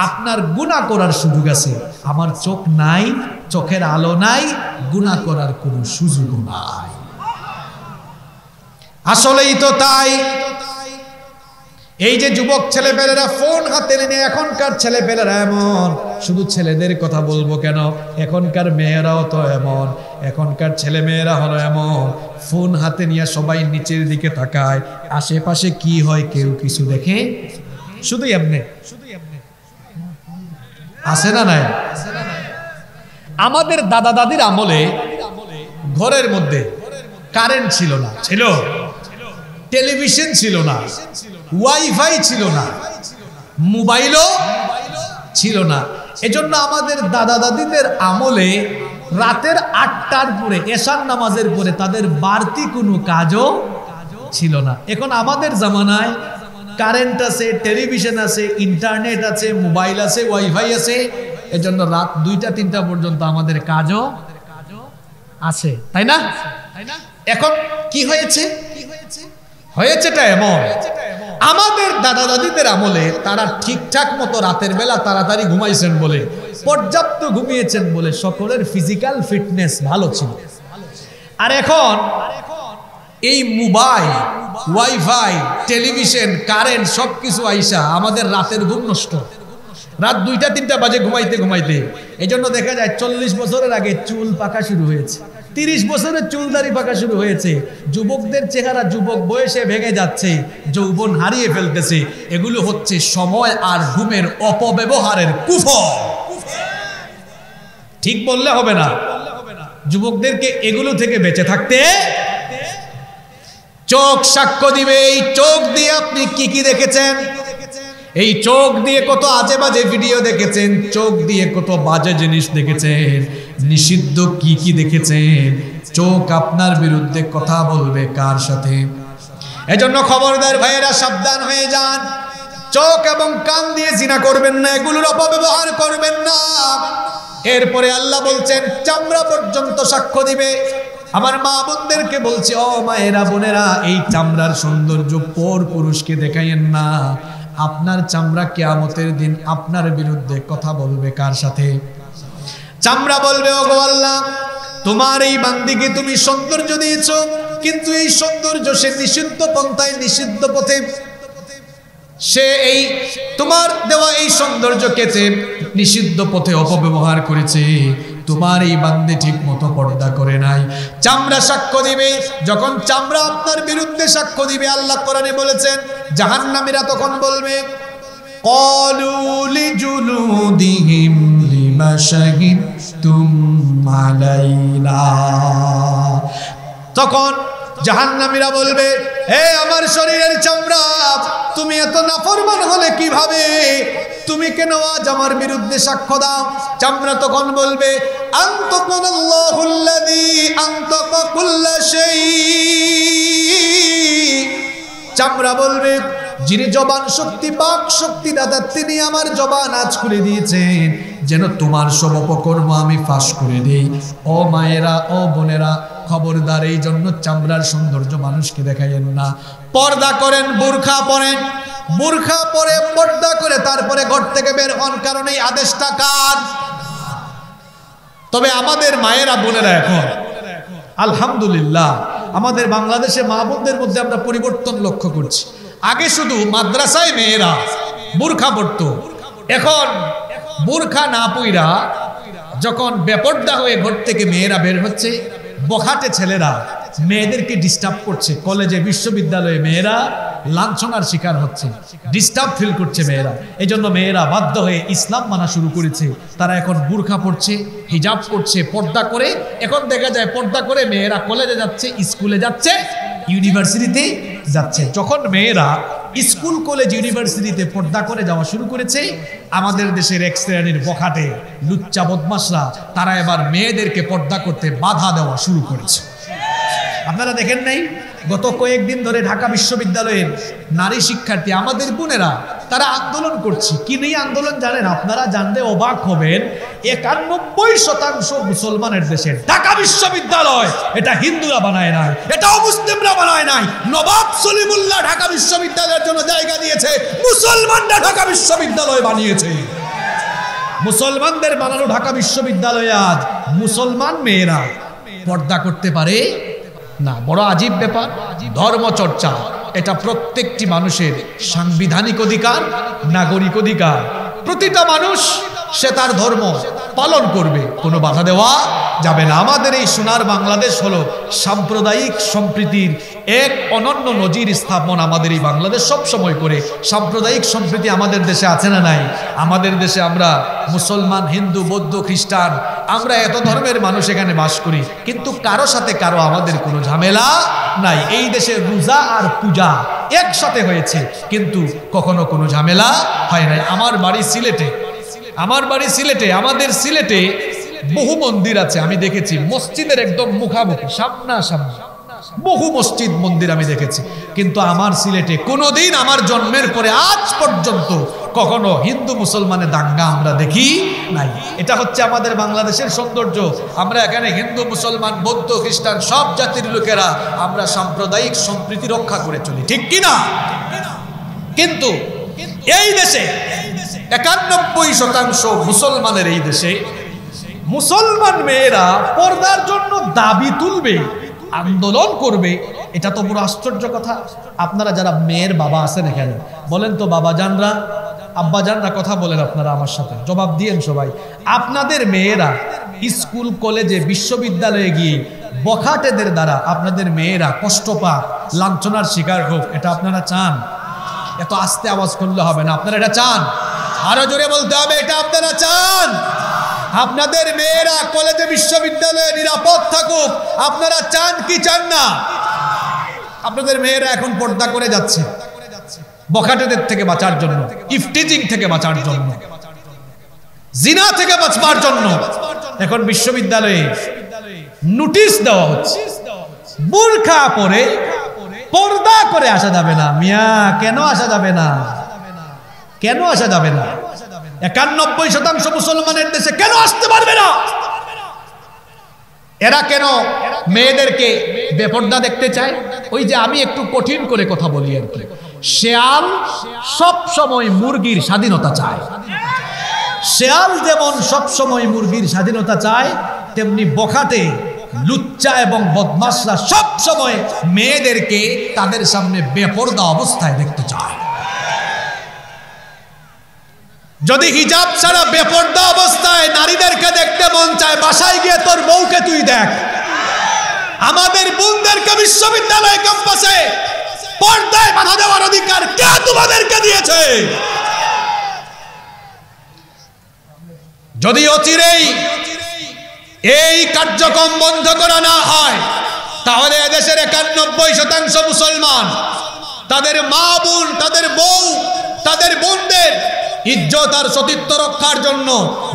আপনার গুনাহ করার সুযোগ আছে, আমার চোখ নাই, চোখের আলো নাই, গুনাহ করার কোনো সুযোগ নাই। আসলেই তো তাই। এই যে যুবক ছেলেপেলেরা ফোন হাতে নিয়ে, এখনকার ছেলেপেলেরা এমন, শুধু ছেলেদের কথা বলবো কেন, এখনকার মেয়েরাও তো এমন, এখনকার ছেলে মেয়েরা হলো এমন, ফোন হাতে নিয়ে সবাই নিচের দিকে তাকায়, আশেপাশে কি হয় কেউ কিছু দেখে, শুধু এমনি আসে না নাই। আমাদের দাদা দাদির আমলে ঘরের মধ্যে কারেন্ট ছিল না, ছিল টেলিভিশন ছিল না, ওয়াইফাই ছিল না, মোবাইলও ছিল না। এজন্য আমাদের দাদা দাদিদের আমলে রাতের 8টার পরে, এশার নামাজের পরে তাদের বাড়তি কোনো কাজও ছিল না। এখন আমাদের জামানায় কারেন্ট আছে, টেলিভিশন আছে, ইন্টারনেট আছে, মোবাইল আছে, ওয়াইফাই আছে, এজন্য রাত 2টা-3টা পর্যন্ত আমাদের কাজও আছে, তাই না? এখন কি হয়েছে, হয়েছেটা এমন, আমাদের দাদা দাদিদের আমলে তারা ঠিকঠাক মতো রাতের বেলা তাড়াতাড়ি ঘুমাইছেন বলে, পর্যাপ্ত ঘুমিয়েছেন বলে সকলের ফিজিক্যাল ফিটনেস ভালো ছিল। আর এখন এই মোবাইল, ওয়াইফাই, টেলিভিশন, কারেন্ট সবকিছু আইসা আমাদের রাতের ঘুম নষ্ট। রাত 2টা-3টা বাজে ঘুমাইতে ঘুমাইতে। এই জন্য দেখা যায় 40 বছরের আগে চুল পাকা শুরু হয়েছে, 30 বছরের চুলদারি পাকা শুরু হয়েছে, যুবকদের চেহারা যুবক বয়সে ভেঙে যাচ্ছে, যৌবন হারিয়ে ফেলতেছে। এগুলো হচ্ছে সময় আর ঘুমের অপব্যবহারের কুফল। ঠিক বললে হবে না, যুবকদেরকে এগুলো থেকে বেঁচে থাকতে। চোখ সাক্ষ্য দিবে, এই চোখ দিয়ে আপনি কি কি দেখেছেন, এই চোখ দিয়ে কত আজে বাজে ভিডিও দেখেছেন, চোখ দিয়ে কত বাজে জিনিস দেখেছেন, নিষিদ্ধ কি কি দেখেছেন। চোখ আপনার বিরুদ্ধে কথা বলবে কার সাথে। এজন্য খবরদার ভাইয়েরা, সাবধান হয়ে যান। চোখ এবং কান দিয়ে জিনা করবেন না, এগুলোর অপব্যবহার করবেন না। এরপরে আল্লাহ বলছেন চামড়া পর্যন্ত সাক্ষ্য দিবে। আমার মা বোনদেরকে বলছি, ও মায়েরা বোনেরা, এই চামড়ার সৌন্দর্য পর পুরুষকে দেখাইয়েন না। আপনার চামড়া কিয়ামতের দিন আপনার বিরুদ্ধে কথা বলবে কার সাথে? চামড়া বলবে, ওগো আল্লাহ, তোমার এই বান্দিকে তুমি সৌন্দর্য দিয়েছো, কিন্তু এই সৌন্দর্য সে নিষিদ্ধ পন্থায়, নিষিদ্ধ পথে সে এই তোমার দেওয়া এই সৌন্দর্যকে নিষিদ্ধ পথে অপব্যবহার করেছে। তোমার এই বান্দে ঠিক মতো পর্দা করে নাই। চামড়া সাক্ষ্য দিবে। যখন চামড়া আপনার বিরুদ্ধে সাক্ষ্য দিবে, আল্লাহ কোরআনে বলেছেন জাহান্নামীরা তখন বলবে, ক্বালু লিজুলুদিহিম লিমা শাহিদতুম আলাইনা। তখন জাহান্নামীরা বলবে, হে আমার শরীরের চামড়া, তুমি এত নাফরমান হলে কিভাবে? তুমি কেন আজ আমার বিরুদ্ধে সাক্ষ্য দাও? চামড়া তখন বলবে, আনতাকুল্লাহুল্লাযী আনতাকা কুল্লা শাই। চামড়া বলবে, যিনি জবান শক্তি, বাক শক্তি দাতা, তিনি আমার জবান আজ খুলে দিয়েছেন যেন তোমার সব অপকর্ম আমি ফাঁস করে দেই। ও মায়েরা, ও বোনেরা, খবরদার, এই জন্য চামড়ার সৌন্দর্য মানুষকে দেখাইয়েন না। পর্দা করেন, বোরখা পরেন, বোরখা পরে পর্দা করে তারপরে ঘর থেকে বের হন, কারণ এই আদেশটা কার? তবে আমাদের মায়েরা বোনেরা এখন আলহামদুলিল্লাহ আমাদের বাংলাদেশে মা বোনদের মধ্যে আমরা পরিবর্তন লক্ষ্য করছি। আগে শুধু মাদ্রাসায় মেয়েরা বোরখা পরত, এখন বোরখা না পইরা যখন বেপর্দা হয়ে ঘর থেকে মেয়েরা বের হচ্ছে, বখাটে ছেলেরা মেয়েদেরকে ডিস্টার্ব করছে। কলেজে, বিশ্ববিদ্যালয়ে মেয়েরা লাঞ্ছনার শিকার হচ্ছে, ডিস্টার্ব ফিল করছে মেয়েরা। এই জন্য মেয়েরা বাধ্য হয়ে ইসলাম মানা শুরু করেছে। তারা এখন বুরখা পড়ছে, হিজাব করছে, পর্দা করে। এখন দেখা যায় পর্দা করে মেয়েরা কলেজে যাচ্ছে, স্কুলে যাচ্ছে, ইউনিভার্সিটিতে যাচ্ছে। যখন মেয়েরা স্কুল, কলেজ, ইউনিভার্সিটিতে পর্দা করে যাওয়া শুরু করেছে, আমাদের দেশের এক শ্রেণীর বখাটে লুচ্চা বদমাশরা তারা এবার মেয়েদেরকে পর্দা করতে বাধা দেওয়া শুরু করেছে। আপনারা দেখেন নাই, গত কয়েকদিন ধরে ঢাকা বিশ্ববিদ্যালয়ের নারী শিক্ষার্থী আমাদের বোনেরা তারা আন্দোলন করছে। কি নিয়ে আন্দোলন জানেন? আপনারা জানলে অবাক হবেন। 91% মুসলমানের দেশে ঢাকা বিশ্ববিদ্যালয় এটা হিন্দুরা বানায় নাই, এটা মুসলিমরা বানায় নাই। নবাব সলিমুল্লাহ ঢাকা বিশ্ববিদ্যালয়ের জন্য জায়গা দিয়েছে, মুসলমানরা ঢাকা বিশ্ববিদ্যালয় বানিয়েছে। মুসলমানদের বানানো ঢাকা বিশ্ববিদ্যালয়ে আজ মুসলমান মেয়েরা পর্দা করতে পারে না। বড় আজীব ব্যাপার। ধর্মচর্চা এটা প্রত্যেকটি মানুষের সাংবিধানিক অধিকার, নাগরিক অধিকার। প্রতিটা মানুষ সে তার ধর্ম পালন করবে, কোনো বাধা দেওয়া যাবে না। আমাদের এই সোনার বাংলাদেশ হলো সাম্প্রদায়িক সম্প্রীতির এক অনন্য নজির স্থাপন আমাদের এই বাংলাদেশ সব সময় করে। সাম্প্রদায়িক সম্প্রীতি আমাদের দেশে আছে না নাই? আমাদের দেশে আমরা মুসলমান, হিন্দু, বৌদ্ধ, খ্রিস্টান, আমরা এত ধর্মের মানুষ এখানে বাস করি, কিন্তু কারো সাথে কারো আমাদের কোনো ঝামেলা নাই। এই দেশে রোজা আর পূজা একসাথে হয়েছে, কিন্তু কখনো কোনো ঝামেলা হয় নাই। আমার বাড়ি সিলেটে, আমাদের সিলেটে বহু মন্দির আছে, আমি দেখেছি মসজিদের একদম মুখামুখি সামনাসামনি বহু মসজিদ মন্দির আমি দেখেছি, কিন্তু আমার সিলেটে কোনোদিন আমার জন্মের পরে আজ পর্যন্ত কখনো হিন্দু মুসলমানের দাঙ্গা আমরা দেখি নাই। এটা হচ্ছে আমাদের বাংলাদেশের সৌন্দর্য। আমরা এখানে হিন্দু, মুসলমান, বৌদ্ধ, খ্রিস্টান সব জাতির লোকেরা আমরা সাম্প্রদায়িক সম্প্রীতি রক্ষা করে চলি, ঠিক কিনা? কিন্তু এই দেশে 91% মুসলমানের এই দেশে মুসলমান মেয়েরা পর্দার জন্য দাবি তুলবে, আন্দোলন করবে, এটা তো পুরো আশ্চর্য কথা। আপনারা যারা মেয়ের বাবা আছেন এখানে, বলেন তো বাবা জানরা, আব্বা জানরা, কথা বলেন আপনারা আমার সাথে, জবাব দিয়েন সবাই। আপনাদের মেয়েরা স্কুল, কলেজে, বিশ্ববিদ্যালয়ে গিয়ে বখাটেদের দ্বারা আপনাদের মেয়েরা কষ্ট পাক, লাঞ্ছনার শিকার হোক, এটা আপনারা চান? এত আস্তে আওয়াজ করলে হবে না, আপনারা এটা চান? আরো জোরে বলতে হবে, এটা আপনারা চান? আপনাদের মেয়েরা কলেজে, বিশ্ববিদ্যালয়ে নিরাপদ থাকুক, আপনারা চান কি চান না? আপনাদের মেয়েরা এখন পর্দা করে যাচ্ছে বখাটেদের থেকে বাঁচার জন্য, ইফটিজিং থেকে বাঁচার জন্য, জিনা থেকে বাঁচবার জন্য। এখন বিশ্ববিদ্যালয়ে নোটিশ দেওয়া হচ্ছে, বোরকা পরে পর্দা করে আসা যাবে না। মিয়া, কেন আসা যাবে না? কেন আসা যাবে না? 91% মুসলমানের দেশে কেন আসতে পারবে না? এরা কেন মেয়েদেরকে বেপর্দা দেখতে চায়? ওই যে আমি একটু কঠিন করে কথা বলি আর কি, শেয়াল সব সময় মুরগির স্বাধীনতা চায়। শেয়াল যেমন সব সময় মুরগির স্বাধীনতা চায়, তেমনি বখাটে, লুচ্চা এবং বদমাশরা সব সময় মেয়েদেরকে তাদের সামনে বেপর্দা অবস্থায় দেখতে চায়। যদি হিজাব ছাড়া বেপর্দা অবস্থায় নারীদেরকে দেখতে মন চায়, বাসায় গিয়ে তোর বউকে তুই দেখ। আমাদের বোনদেরকে বিশ্ববিদ্যালয় ক্যাম্পাসে পর্দায় বাধা দেওয়ার অধিকার কে তোমাদেরকে দিয়েছে? যদি অচিরেই এই কার্যক্রম বন্ধ করা না হয়, তাহলে এদেশের 91% মুসলমান তাদের মা বোন, তাদের বউ, তাদের বোনদের ইজ্জত আর সতীত্ব রক্ষার জন্য,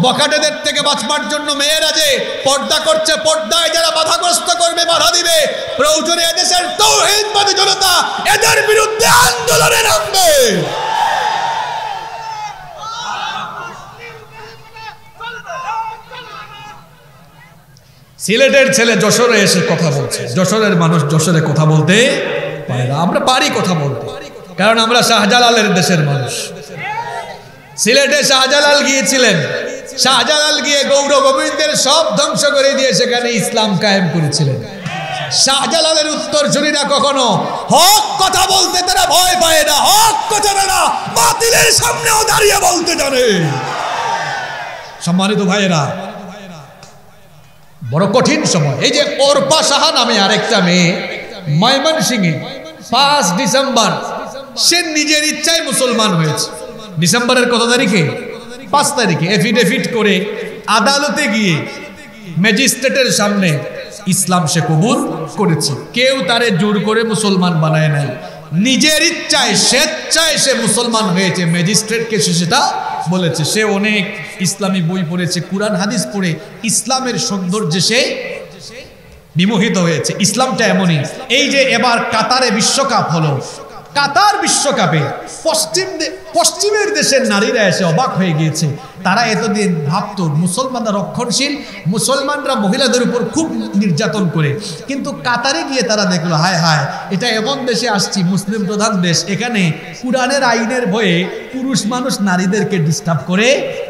বখাটেদের থেকে বাঁচবার জন্য মেয়েরা যে পর্দা করছে, পর্দায় যারা বাধাগ্রস্ত করবে, বাধা দিবে, প্রয়োজনে এদেশের তাওহীদবাদী জনতা এদের বিরুদ্ধে আন্দোলনে নামবে। সিলেটের ছেলে যশোরে এসে কথা বলছে, যশোরের মানুষ যশোরে কথা বলতে পারে না। আমরা পারি কথা বলতে, কারণ আমরা শাহজালালের দেশের মানুষ। সিলেটে শাহজালাল গিয়েছিলেন, শাহজালাল গিয়ে গৌর গোবিন্দের সব ধ্বংস করে দিয়ে সেখানে ইসলাম কায়েম করেছিলেন। শাহজালালের উত্তরসূরিরা কখনো হক কথা বলতে তারা ভয় পায় না, হক কথা না বাতিলের সামনেও দাঁড়িয়ে বলতে জানে। সম্মানিত ভাইয়েরা, বড় কঠিন সময়। এই যে অর্পা সাহা নামে আরেকটা মেয়ে ময়মনসিংহে 5 ডিসেম্বর সে নিজের ইচ্ছায় মুসলমান হয়েছে। ডিসেম্বরের কত তারিখে? 5 তারিখে এফিডেভিট করে আদালতে গিয়ে ম্যাজিস্ট্রেটের সামনে ইসলাম সে কবুল করেছে। কেউ তারে জোর করে মুসলমান বানায় নাই, নিজের ইচ্ছায় স্বেচ্ছায় সে মুসলমান হয়েছে। ম্যাজিস্ট্রেটকে সে সেটা বলেছে। সে অনেক ইসলামী বই পড়েছে, কুরআন হাদিস পড়ে ইসলামের সৌন্দর্যে সে বিমোহিত হয়েছে। ইসলামটা এমনই। এই যে এবার কাতারে বিশ্বকাপ হলো, কাতার বিশ্বকাপে পশ্চিমের দেশের নারীরা এসে অবাক হয়ে গিয়েছে। তারা এতদিন ভাবত মুসলমানরা রক্ষণশীল, মুসলমানরা মহিলাদের উপর খুব নির্যাতন করে, কিন্তু কাতারে গিয়ে তারা দেখলো হায় হায়, এটা এমন দেশে আসছি, মুসলিম প্রধান দেশ, এখানে কুরআনের আইনের ভয়ে পুরুষ মানুষ নারীদেরকে ডিস্টার্ব করে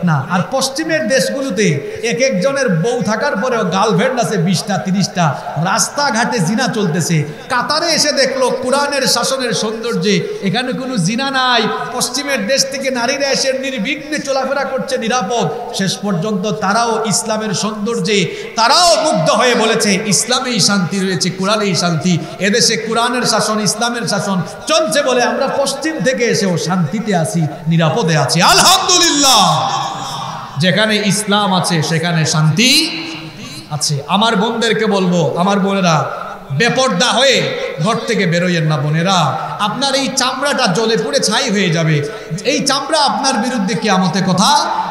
না। আর পশ্চিমের দেশগুলোতে এক একজনের বউ থাকার পরেও গার্লফ্রেন্ড আছে 20টা 30টা, রাস্তাঘাটে জিনা চলতেছে। কাতারে এসে দেখলো কুরআনের শাসনের সৌন্দর্যে এখানে কোনো জিনা নাই, পশ্চিমের দেশ থেকে নারীরা এসে নির্বিঘ্নে চলাফেরা করছে নিরাপদ। শেষ পর্যন্ত তারাও ইসলামের সৌন্দর্যে তারাও মুগ্ধ হয়ে বলেছে ইসলামেই শান্তি রয়েছে, কোরআনেই শান্তি, এদেশে কোরআনের শাসন ইসলামের শাসন চলছে বলে আমরা পশ্চিম থেকে এসেও শান্তিতে আছি, নিরাপদে আছি, আলহামদুলিল্লাহ। যেখানে ইসলাম আছে সেখানে শান্তি আছে। আমার বোনদেরকে বলবো, আমার বোনেরা, বেপর্দা হয়ে ঘর থেকে বেরোয়েন না বোনেরা। আপনার এই চামড়াটা জ্বলে পুড়ে ছাই হয়ে যাবে। এই চামড়া আপনার বিরুদ্ধে কিয়ামতে কথা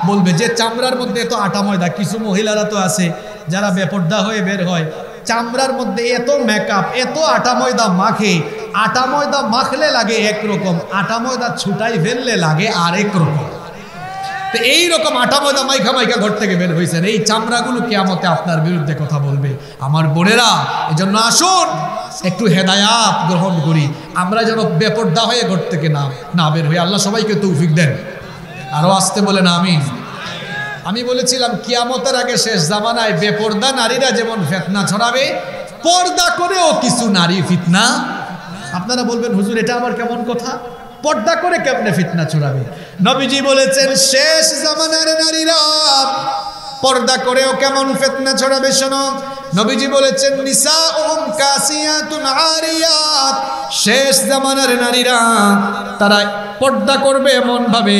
বলবে। যে চামড়ার মধ্যে এত আটা ময়দা, কিছু মহিলারা তো আছে যারা বেপর্দা হয়ে বের হয়, চামড়ার মধ্যে এত মেকআপ, এত আটা ময়দা মাখে, আটা ময়দা মাখলে লাগে একরকম, আটা ময়দা ছুটাই ফেললে লাগে আরেক রকম। তো এইরকম আটা ময়দা মাইখা মাইখা ঘর থেকে বের হয়েছেন, এই চামড়াগুলো কিয়ামতে আপনার বিরুদ্ধে কথা বলবে। আমার বোনেরা, এজন্য আসুন একটু হেদায়াত গ্রহণ করি, আমরা যেন বেপর্দা হয়ে ঘর থেকে না বের হই। আল্লাহ সবাইকে তৌফিক দেন। আরো আসতে বলেন আমিন। আমি বলেছিলাম কিয়ামতের আগে শেষ জামানায় বেপর্দা নারীরা যেমন ফিতনা ছড়াবে, পর্দা করেও কিছু নারী ফিতনা। আপনারা বলবেন হুজুর এটা আবার কেমন কথা, পর্দা করে কেমনে ফিতনা ছড়াবে? নবীজি বলেছেন শেষ জামানার নারীরা পর্দা করেও কেমন ফিতনা ছড়াবে শোনো। নবীজি বলেছেন নিসাউহুম কাসিয়াতুন আরিয়াত, শেষ জামানার নারীরা তারা পর্দা করবে এমন ভাবে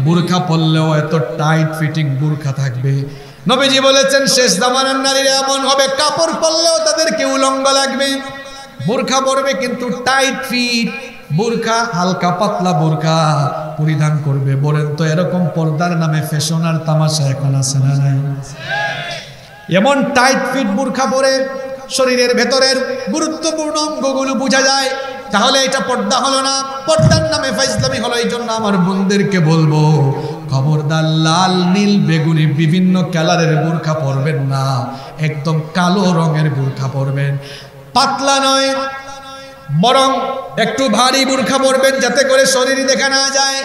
বুরখা পরলেও এত টাইট ফিটিং বুরখা থাকবে। নবীজি বলেছেন শেষ জামানার নারীরা এমন হবে কাপড় পরলেও তাদেরকে উলঙ্গ লাগবে। বুরখা পরবে কিন্তু টাইট ফিট বুরখা, হালকা পাতলা বুরখা পরিধান করবে। বলেন তো এরকম পর্দার নামে ফ্যাশন আর তামাশা এখন আছে না নাই? এমন টাইট ফিট বুরখা পরে শরীরের ভেতরের গুরুত্বপূর্ণ অঙ্গগুলো বোঝা যায়, তাহলে এটা পর্দা হলো না, পর্দার নামে ফাইজলামি হলো। এই জন্য আমার বোনদেরকে বলবো খবরদার লাল নীল বেগুনি বিভিন্ন কালারের বুরখা পরবেন না, একদম কালো রঙের বুরখা পরবেন। পাতলা নয়, বরং একটু ভারী বুরখা পরবেন যাতে করে শরীর দেখা না যায়।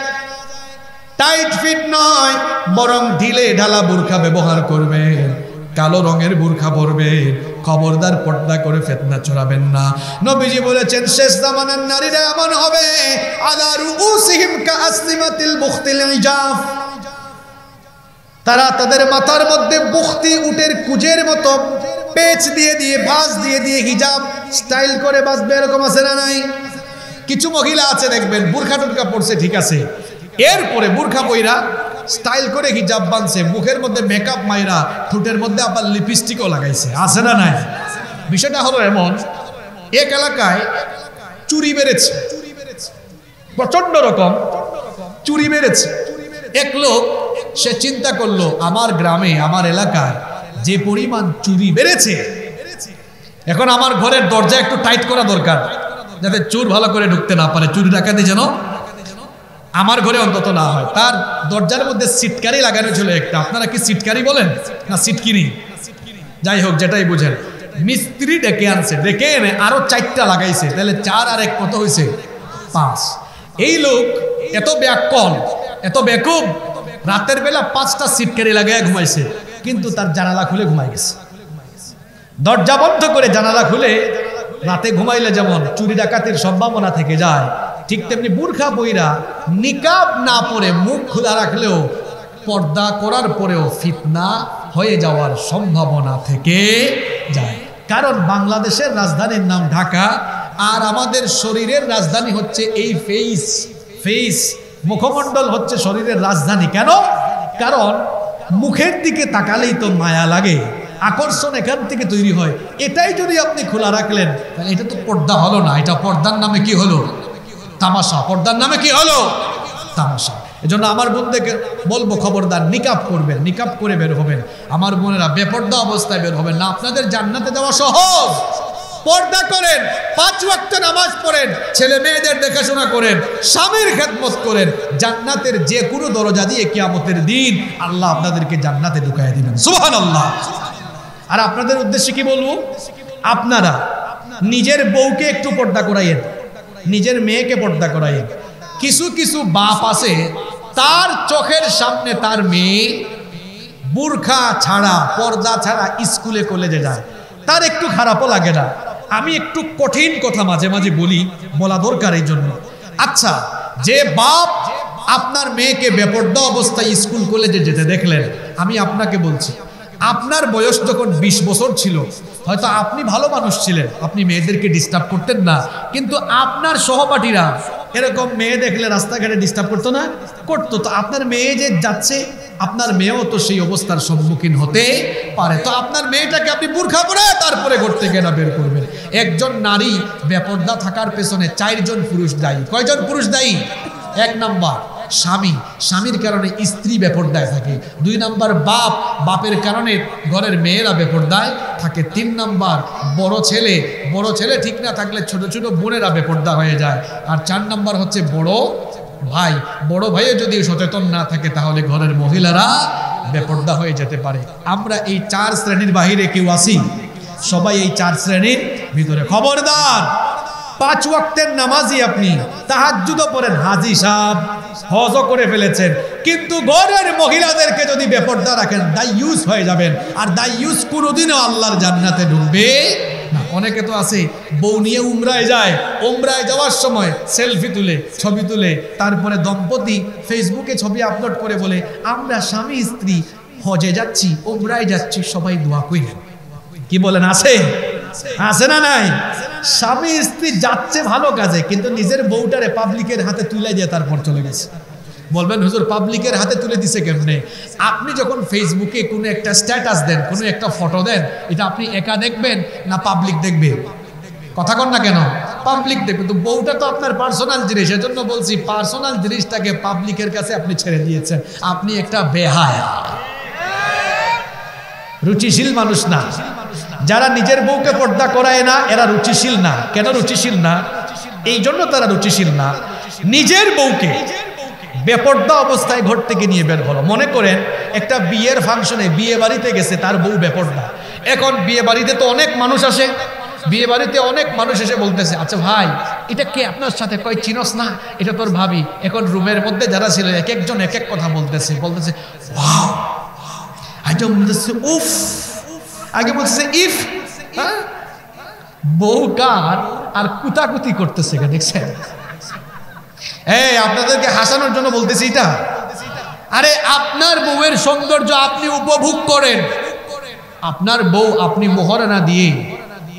টাইট ফিট নয়, বরং ঢিলে ঢালা বুরখা ব্যবহার করবেন। কালো রঙের বুরখা পরবেন। খবরদার পর্দা করে ফিতনা ছড়াবেন না। নবীজি বলেছেন শেষ জামানার নারীরা এমন হবে আলা রুউসিহিম কাআসলিমাতিল বুখতিল ইজাফ, তারা তাদের মাথার মধ্যে বুখতি উটের কুজের মতো পেচ দিয়ে দিয়ে ভাঁজ দিয়ে দিয়ে হিজাব স্টাইল করে বাঁচবে। এরকম আছে না নাই? কিছু মহিলা আছে দেখবেন বুরখা টুরখা পড়ছে ঠিক আছে, এরপরে বুরখা পইরা স্টাইল করে হিজাব বাঁধছে, মুখের মধ্যে মেকআপ মাইরা, ঠোঁটের মধ্যে আবার লিপস্টিকও লাগাইছে, আছে না নাই? বিষয়টা হলো এমন, এক এলাকায় চুরি বেড়েছে, প্রচন্ড রকম চুরি বেড়েছে। এক লোক সে চিন্তা করলো আমার গ্রামে আমার এলাকায় যে পরিমাণ চুরি বেড়েছে, এখন আমার ঘরের দরজা একটু টাইট করা দরকার যাতে চোর ভালো করে ঢুকতে না পারে, চুরি ডাকাতি যেন আমার ঘরে অন্তত না হয়। তার দরজার মধ্যে সিটকারি লাগানো ছিল একটা। আপনারা কি সিটকারি বলেন না সিটকিনি? যাই হোক যেটাই বুঝেন, মিস্ত্রি ডেকে আনছে, ডেকে এনে আরো 4টা লাগাইছে, তাহলে 4 আর 1 কত হয়েছে? 5। এই লোক এত ব্যাককল, এত বেকুব, রাতের বেলা 5টা সিটকারি লাগায় ঘুমাইছে, কিন্তু তার জানালা খুলে ঘুমাই গেছে। দরজা বন্ধ করে জানালা খুলে রাতে ঘুমাইলে যেমন চুরি ডাকাতির সম্ভাবনা থেকে যায়, ঠিক তেমনি বুরখা পইরা নিকাব না পরে মুখ খোলা রাখলেও পর্দা করার পরেও ফিতনা হয়ে যাওয়ার সম্ভাবনা থেকে যায়। কারণ বাংলাদেশের রাজধানীর নাম ঢাকা, আর আমাদের শরীরের রাজধানী হচ্ছে এই ফেস, মুখমণ্ডল হচ্ছে শরীরের রাজধানী। কেন? কারণ মুখের দিকে তাকালেই তো মায়া লাগে, আকর্ষণ এখান থেকে তৈরি হয়। এটাই যদি আপনি খোলা রাখলেন তাহলে এটা তো পর্দা হলো না, এটা পর্দার নামে কি হলো? তামাশা। পর্দার নামে কি হলো? তামাশা। এজন্য আমার বোনদেরকে বলবো খবরদার নিকাব করবেন, নিকাব করে বের হবেন। আমার বোনেরা বেপর্দা অবস্থায় বের হবেন না। আপনাদের জান্নাতে যাওয়া সহজ, পর্দা করেন, 5 ওয়াক্ত নামাজ পড়েন, ছেলে মেয়েদের দেখাশোনা করেন, স্বামীর খেদমত করেন, জান্নাতের যে কোনো দরজা দিয়ে কিয়ামতের দিন আল্লাহ আপনাদেরকে জান্নাতে ঢুকায় দিবেন। সুবহানাল্লাহ। আর আপনাদের উদ্দেশ্যে কি বলবো, আপনারা নিজের বউকে একটু পর্দা করাইয়েন, নিজের মেয়েকে পর্দা করাইয়েন। কিছু কিছু বাপ আছে তার চোখের সামনে তার মেয়ে বুরখা ছাড়া, পর্দা ছাড়া স্কুলে কলেজে যায়, তার একটু খারাপও লাগে না। আমি একটু কঠিন কথা মাঝে মাঝে বলি, বলা দরকার এই জন্য। আচ্ছা, যে বাপ আপনার মেয়েকে বেপর্দা অবস্থায় স্কুল কলেজে যেতে দেখলেন, আমি আপনাকে বলছি, আপনার বয়স যখন 20 বছর ছিল, হয়তো আপনি ভালো মানুষ ছিলেন, আপনি মেয়েদেরকে ডিস্টার্ব করতেন না, কিন্তু আপনার সহপাঠীরা এরকম মেয়ে দেখলে রাস্তাঘাটে ডিস্টার্ব করতো না? করতো। তো আপনার মেয়ে যে যাচ্ছে, আপনার মেয়েও তো সেই অবস্থার সম্মুখীন হতে পারে। তো আপনার মেয়েটাকে আপনি বুরখা পরে তারপরে ঘর থেকে না বের করবেন। একজন নারী বেপর্দা থাকার পেছনে 4 জন পুরুষ দায়ী। কয়জন পুরুষ দায়ী? 1 নাম্বার স্বামী, স্বামীর কারণে স্ত্রী বেপর্দায় থাকে। 2 নাম্বার বাপ, বাপের কারণে ঘরের মেয়েরা বেপর্দায় থাকে। 3 নাম্বার বড় ছেলে, বড় ছেলে ঠিক না থাকলে ছোট ছোট বোনেরা বেপর্দা হয়ে যায়। আর 4 নাম্বার হচ্ছে বড় ভাই, বড় ভাইও যদি সচেতন না থাকে তাহলে ঘরের মহিলারা বেপর্দা হয়ে যেতে পারে। আমরা এই 4 শ্রেণীর বাহিরে কেউ আসি? সবাই এই 4 শ্রেণীর ভিতরে। খবরদার, 5 ওয়াক্তের নামাজি আপনি, তাহাজ্জুদও পড়েন, হাজী সাহেব হজও করে ফেলেছেন, কিন্তু ঘরের মহিলাদেরকে যদি বেপর্দা রাখেন দাইয়ুস হয়ে যাবেন। আর দাইয়ুস কোনোদিনও আল্লাহর জান্নাতে ঢুকবে না। অনেকে তো আছে বউ নিয়ে উমরায় যায়, উমরায় যাওয়ার সময় সেলফি তুলে, ছবি তুলে, তারপরে দম্পতি ফেসবুকে ছবি আপলোড করে বলে আমরা স্বামী স্ত্রী হজে যাচ্ছি, উমরায় যাচ্ছি, সবাই দোয়া করি। কি বলেন, আছে? আছে না নাই? স্বামী স্ত্রী যাচ্ছে ভালো কাজে, কিন্তু নিজের বউটারে পাবলিকের হাতে তুলে দিয়ে তারপর চলে গেছে। বলবেন হুজুর পাবলিকের হাতে তুলে দিছে কেমনে? আপনি যখন ফেসবুকে কোনো একটা স্ট্যাটাস দেন, কোনো একটা ফটো দেন, এটা আপনি একা দেখবেন না পাবলিক দেখবে? কথা কন না কেন? পাবলিক দেখবে। তো বউটা তো আপনার পার্সোনাল জিনিস, এজন্য বলছি পার্সোনাল জিনিসটাকে পাবলিকের কাছে আপনি ছেড়ে দিয়েছেন। আপনি একটা বেহায়া, রুচিশীল মানুষ না। যারা নিজের বউকে পর্দা করায় না এরা রুচিশীল না। কেন রুচিশীল না? এই জন্য তারা রুচিশীল না, নিজের বউকে বেপর্দা অবস্থায় ঘর থেকে নিয়ে বের হলো। মনে করেন একটা বিয়ের ফাংশনে, বিয়ে বাড়িতে গেছে, তার বউ বেপর্দা। এখন বিয়ে বাড়িতে তো অনেক মানুষ আসে, বিয়ে বাড়িতে অনেক মানুষ এসে বলতেছে আচ্ছা ভাই এটা কে আপনার সাথে? কয় চিনস না, এটা তোর ভাবি। এখন রুমের মধ্যে যারা ছিল এক একজন এক এক কথা বলতেছে, ওয়াও, আগে বলতেছে উফ, আগে বলতেছে ইফ, বউ কার আর কুতাকুতি করতেছে, দেখছেন? এই আপনাদেরকে হাসানোর জন্য বলতেছি এটা। আরে আপনার বউয়ের সৌন্দর্য আপনি উপভোগ করেন। আপনার বউ আপনি মোহরানা দিয়ে,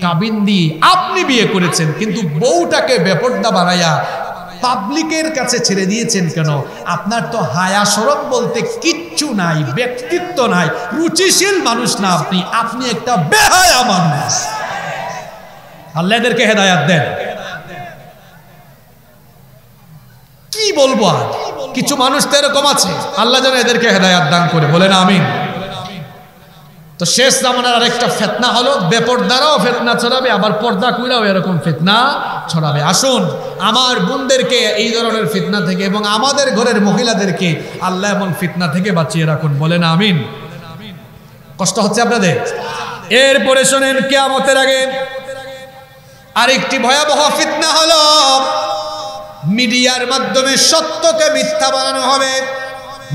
কাবিন দিয়ে আপনি বিয়ে করেছেন, কিন্তু বউটাকে বেপর্দা বানাইয়া পাবলিকের কাছে ছেড়ে দিয়েছেন কেন? আপনার তো হায়া শরম বলতে কিচ্ছু নাই, ব্যক্তিত্ব নাই, রুচিশীল মানুষ না আপনি। আপনি একটা বেহায়া মানুষ। আল্লাহ এদেরকে হেদায়াত দেন। কি বলবো আর, কিছু মানুষ তো এরকম আছে, আল্লাহ যেন এদেরকে হেদায়াত দান করে, বলেন আমিন। তো শেষ জামানার আরেকটা ফিতনা হলো বেপর্দারাও ফিতনা ছড়াবে, আবার পর্দা কইরাও এরকম ফিতনা ছড়াবে। আসুন আমার বোনদেরকে এই ধরনের ফিতনা থেকে এবং আমাদের ঘরের মহিলাদেরকে আল্লাহ এমন ফিতনা থেকে বাঁচিয়ে রাখুন, বলেন আমিন। কষ্ট হচ্ছে আপনাদের? এরপরে শোনেন, কিয়ামতের আগে আরেকটি ভয়াবহ ফিতনা হলো মিডিয়ার মাধ্যমে সত্যকে মিথ্যা বানানো হবে,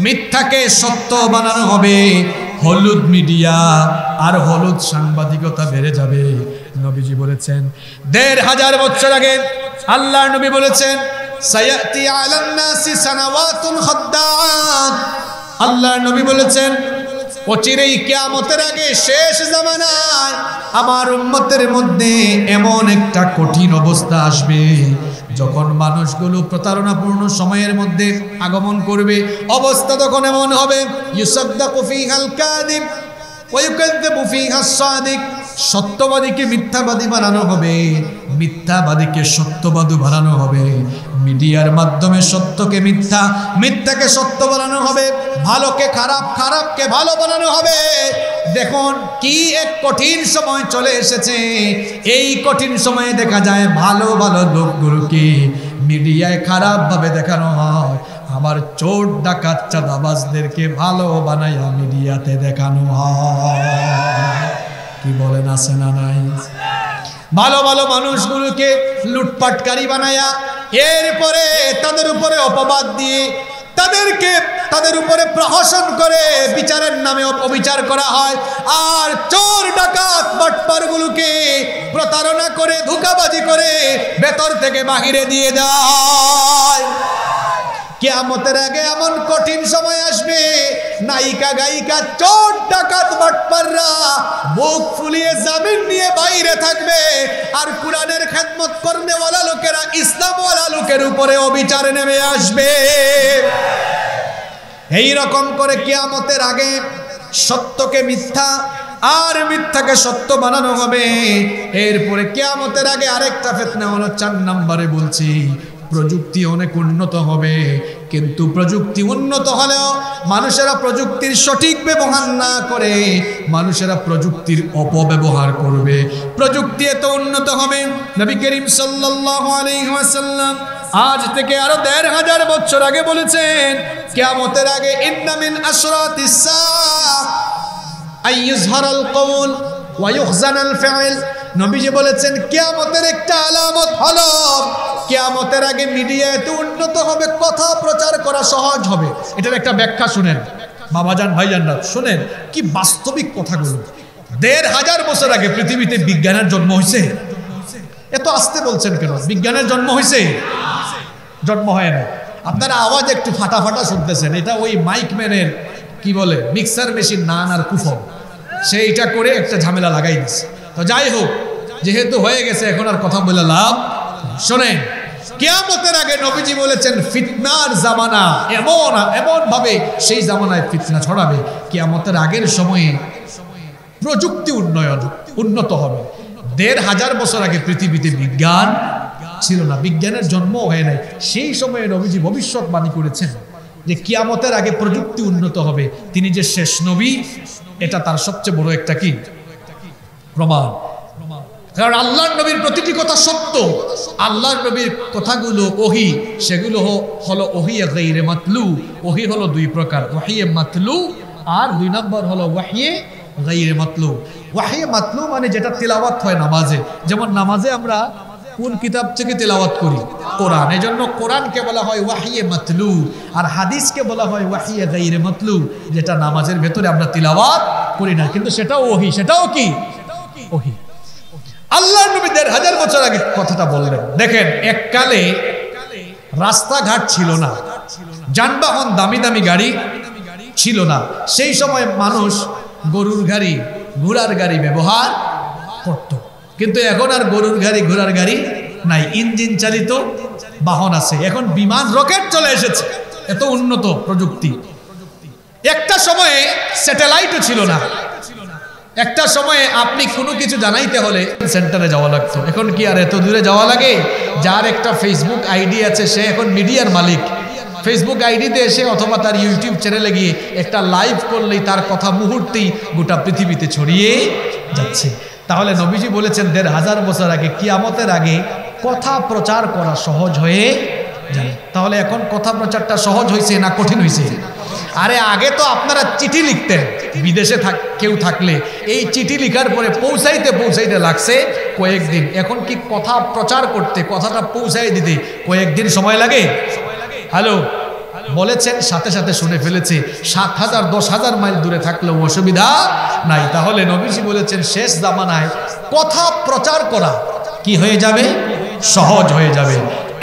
মিথ্যাকে সত্য বানানো হবে। হলুদ মিডিয়া আর হলুদ সাংবাদিকতা বেড়ে যাবে। নবীজি বলেছেন ১৫০০ বছর আগে আল্লাহর নবী বলেছেন সায়াতি আলান নাসি সানাওয়াতুন খাদ্দাত। আল্লাহর নবী বলেছেন অচিরেই কিয়ামতের আগে শেষ জামানায় আমার উম্মতের মধ্যে এমন একটা কঠিন অবস্থা আসবে যখন মানুষগুলো প্রতারণাপূর্ণ সময়ের মধ্যে আগমন করবে। অবস্থা তখন এমন হবে ইউসাদ্দাকু ফিহাল কাযিব ওয়ায়ুকাযযিবু ফীহা আস-সাদিক, সত্যবাদীকে মিথ্যাবাদী বানানো হবে, মিথ্যাবাদীকে সত্যবাদী বানানো হবে। মিডিয়ার মাধ্যমে সত্যকে মিথ্যা, মিথ্যাকে সত্য বানানো হবে, ভালোকে খারাপ, খারাপকে ভালো বানানো হবে। দেখুন কি এক কঠিন সময় চলে এসেছে। এই কঠিন সময়ে দেখা যায় ভালো ভালো লোকগুলোকে মিডিয়ায় খারাপভাবে দেখানো হয়, আবার চোর ডাকাত চাঁদাবাজদেরকে ভালো বানাইয়া মিডিয়াতে দেখানো হয়। কি বলেন, আছে না নাই? ভালো ভালো মানুষগুলোকে লুটপাটকারী বানায়া এরপরে তাদের উপরে অপবাদ দিয়ে তাদের উপরে প্রহসন করে বিচারের নামে অপবিচার করা হয়। আর চোর ডাকাত বাটপারগুলোকে প্রতারণা করে ধোঁকাবাজি করে ভেতর থেকে বাহিরে দিয়ে দেয়। কিয়ামতের আগে এমন কঠিন সময় আসবে, নায়িকা গায়িকা চোর ডাকাত বাটপাররা বুক ফুলিয়ে জামিন নিয়ে বাইরে থাকবে, আর কোরআনের খেদমত করনেওয়ালা লোকেরা, ইসলামওয়ালা লোকের উপরে অবিচার নেমে আসবে। এই রকম করে কিয়ামতের আগে সত্যকে মিথ্যা আর মিথ্যাকে সত্য বানানো হবে। এরপরে কিয়ামতের আগে আরেকটা ফিতনা হলো 4 নম্বরে বলছি, প্রযুক্তি অনেক উন্নত হবে, কিন্তু প্রযুক্তি উন্নত হলেও মানুষেরা প্রযুক্তির সঠিক ব্যবহার না করে মানুষেরা প্রযুক্তির অপব্যবহার করবে। প্রযুক্তি এত উন্নত হবে, নবী করিম সাল্লাল্লাহু আলাইহি ওয়াসাল্লাম আজ থেকে আরো ১৫০০ বছর আগে বলেছেন, কিয়ামতের আগে ইন্না মিন আশরাতিস সাআ আইয়ুযহারাল কওল ওয়া ইউখজানাল ফি'ল। নবীজি বলেছেন কিয়ামতের একটা আলামত হলো কিয়ামতের আগে মিডিয়া এত উন্নত হবে, কথা প্রচার করা সহজ হবে। এটার একটা ব্যাখ্যা শুনেন বাবাজান ভাইজানরা, শুনেন কি বাস্তবিক কথাগুলো। ১৫০০ বছর আগে পৃথিবীতে বিজ্ঞানের জন্ম হয়েছে। এত আস্তে বলছেন কেন? বিজ্ঞানের জন্ম হয়েছে? জন্ম হয় না। আপনারা আওয়াজ একটু ফাটা ফাটা শুনতেছেন, এটা ওই মাইকম্যানের কি বলে মিক্সার মেশিন নান আর কুফর, সেইটা করে একটা ঝামেলা লাগাই দিচ্ছে। তো যাই হোক, যেহেতু হয়ে গেছে এখন আর কথা বলে লাভ। শোনেন, কিয়ামতের আগে নবীজি বলেছেন ফিতনার জামানা, এমন ভাবে সেই জামানায় ফিতনা ছড়াবে। কিয়ামতের আগের সময়ে প্রযুক্তি উন্নত হবে। ১৫০০ বছর আগে পৃথিবীতে বিজ্ঞান ছিল না, বিজ্ঞানের জন্ম হয় নাই। সেই সময়ে নবীজি ভবিষ্যৎবাণী করেছেন যে কিয়ামতের আগে প্রযুক্তি উন্নত হবে। তিনি যে শেষ নবী, এটা তার সবচেয়ে বড় একটা কি প্রমাণ। কারণ আল্লাহর নবীর প্রতিটি কথা সত্য। আল্লাহর নবীর কথাগুলো ওহী, সেগুলো হলো ওহিয়ে গায়রে মাতলু। ওহী হলো 2 প্রকার, ওহিয়ে মাতলু আর 2 নম্বর হলো ওহিয়ে গায়রে মাতলু। ওহিয়ে মাতলু মানে যেটা তিলাওয়াত হয় নামাজে, যেমন নামাজে আমরা কোন কিতাব থেকে তিলাওয়াত করি? কোরআন। এজন্য কোরআনকে বলা হয় ওয়াহিয়ে মাতলু, আর হাদিসকে বলা হয় ওয়াহিয়ে গায়রে মাতলু, যেটা নামাজের ভেতরে আমরা তিলাওয়াত করি না, কিন্তু সেটাও ওহী। সেটাও কি ওহী। আল্লাহর নবী ১৫০০ বছর আগে কথাটা বললেন। দেখেন, এককালে রাস্তাঘাট ছিল না, যানবাহন দামি দামি গাড়ি ছিল না। সেই সময় মানুষ গরুর গাড়ি, ঘোড়ার গাড়ি ব্যবহার করত। কিন্তু এখন আর গরুর গাড়ি, ঘোড়ার গাড়ি নাই, ইঞ্জিন চালিত বাহন আছে। এখন বিমান, রকেট চলে এসেছে, এত উন্নত প্রযুক্তি। একটা সময়ে স্যাটেলাইটও ছিল না। একটা সময়ে আপনি কোনো কিছু জানাইতে হলে সেন্টারে যাওয়া লাগতো। এখন কি আর এত দূরে যাওয়া লাগে? যার একটা ফেসবুক আইডি আছে সে এখন মিডিয়ার মালিক। ফেসবুক আইডিতে এসে অথবা তার ইউটিউব চ্যানেলে গিয়ে একটা লাইভ করলেই তার কথা মুহূর্তেই গোটা পৃথিবীতে ছড়িয়ে যাচ্ছে। তাহলে নবীজি বলেছেন ১৫০০ বছর আগে কিয়ামতের আগে কথা প্রচার করা সহজ হয়ে যাবে। তাহলে এখন কথা প্রচারটা সহজ হয়েছে না কঠিন হয়েছে? আরে আগে তো আপনারা চিঠি লিখতেন, বিদেশে কেউ থাকলে এই চিঠি লিখার পরে পৌঁছাইতে লাগছে কয়েকদিন। এখন কি কথা প্রচার করতে, কথাটা পৌঁছাই দিতে কয়েকদিন সময় লাগে? হ্যালো বলেছেন, সাথে সাথে শুনে ফেলেছে। ৭,০০০ ১০,০০০ মাইল দূরে থাকলেও অসুবিধা নাই। তাহলে নবীজি বলেছেন শেষ জামানায় কথা প্রচার করা কি হয়ে যাবে? সহজ হয়ে যাবে।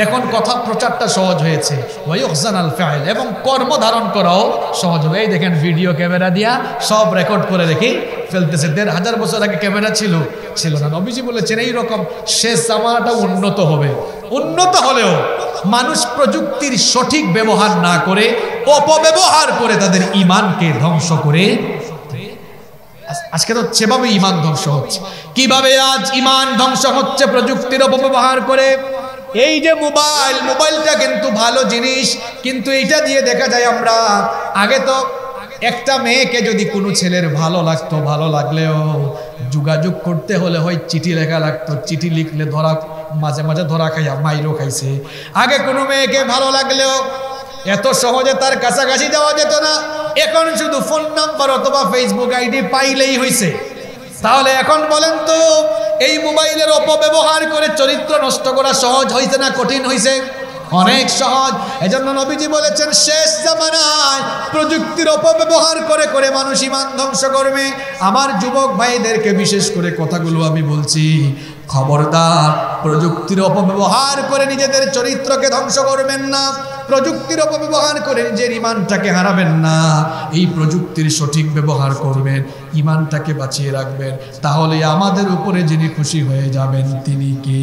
এখন কথা প্রচারটা সহজ হয়েছে, ওয়ায়ুহজানাল ফাইল, এবং কর্ম ধারণ করাও সহজ হবে। এই দেখেন ভিডিও ক্যামেরা দিয়া সব রেকর্ড করে রেখে ফেলতেছে। ১৫০০ বছর আগে ক্যামেরা ছিল না। নবীজি বলেছেন এই রকম শেষ জামানাটা উন্নত হবে। উন্নত হলেও মানুষ প্রযুক্তির সঠিক ব্যবহার না করে অপব্যবহার করে তাদের ঈমানকে ধ্বংস করে। আজকে তো সেভাবে ইমান ধ্বংস হচ্ছে। কিভাবে আজ ইমান ধ্বংস হচ্ছে? প্রযুক্তির অপব্যবহার করে। এই যে মোবাইলটা কিন্তু ভালো জিনিস, কিন্তু এইটা দিয়ে দেখা যায় আমরা, আগে তো একটা মেয়েকে যদি কোনো ছেলের ভালো লাগতো, ভালো লাগলেও যোগাযোগ করতে হলে হয় চিঠি লেখা লাগতো, চিঠি লিখলে মাঝে মাঝে ধরা খাইয়া মাইরও খাইছে। আগে কোনো মেয়েকে ভালো লাগলেও এত সহজে তার কাছাকাছি যাওয়া যেত না। এখন শুধু ফোন নাম্বার অথবা ফেসবুক আইডি পাইলেই হয়েছে। তাহলে এখন বলেন তো, এই মোবাইলের অপব্যবহার করে চরিত্র নষ্ট করা সহজ হয়েছে না কঠিন হয়েছে? অনেক সহজ। এজন্য নবীজি বলেছেন, শেষ জামানায় প্রযুক্তির অপব্যবহার করে করে মানুষ ইমান ধ্বংস করবে। আমার যুবক ভাইদেরকে বিশেষ করে কথাগুলো আমি বলছি, খবরদার, প্রযুক্তির অপব্যবহার করে নিজেদের চরিত্রকে ধ্বংস করবেন না, প্রযুক্তির অপব্যবহার করে নিজের ইমানটাকে হারাবেন না। এই প্রযুক্তির সঠিক ব্যবহার করবেন, ইমানটাকে বাঁচিয়ে রাখবেন, তাহলে আমাদের উপরে যিনি খুশি হয়ে যাবেন তিনি কে?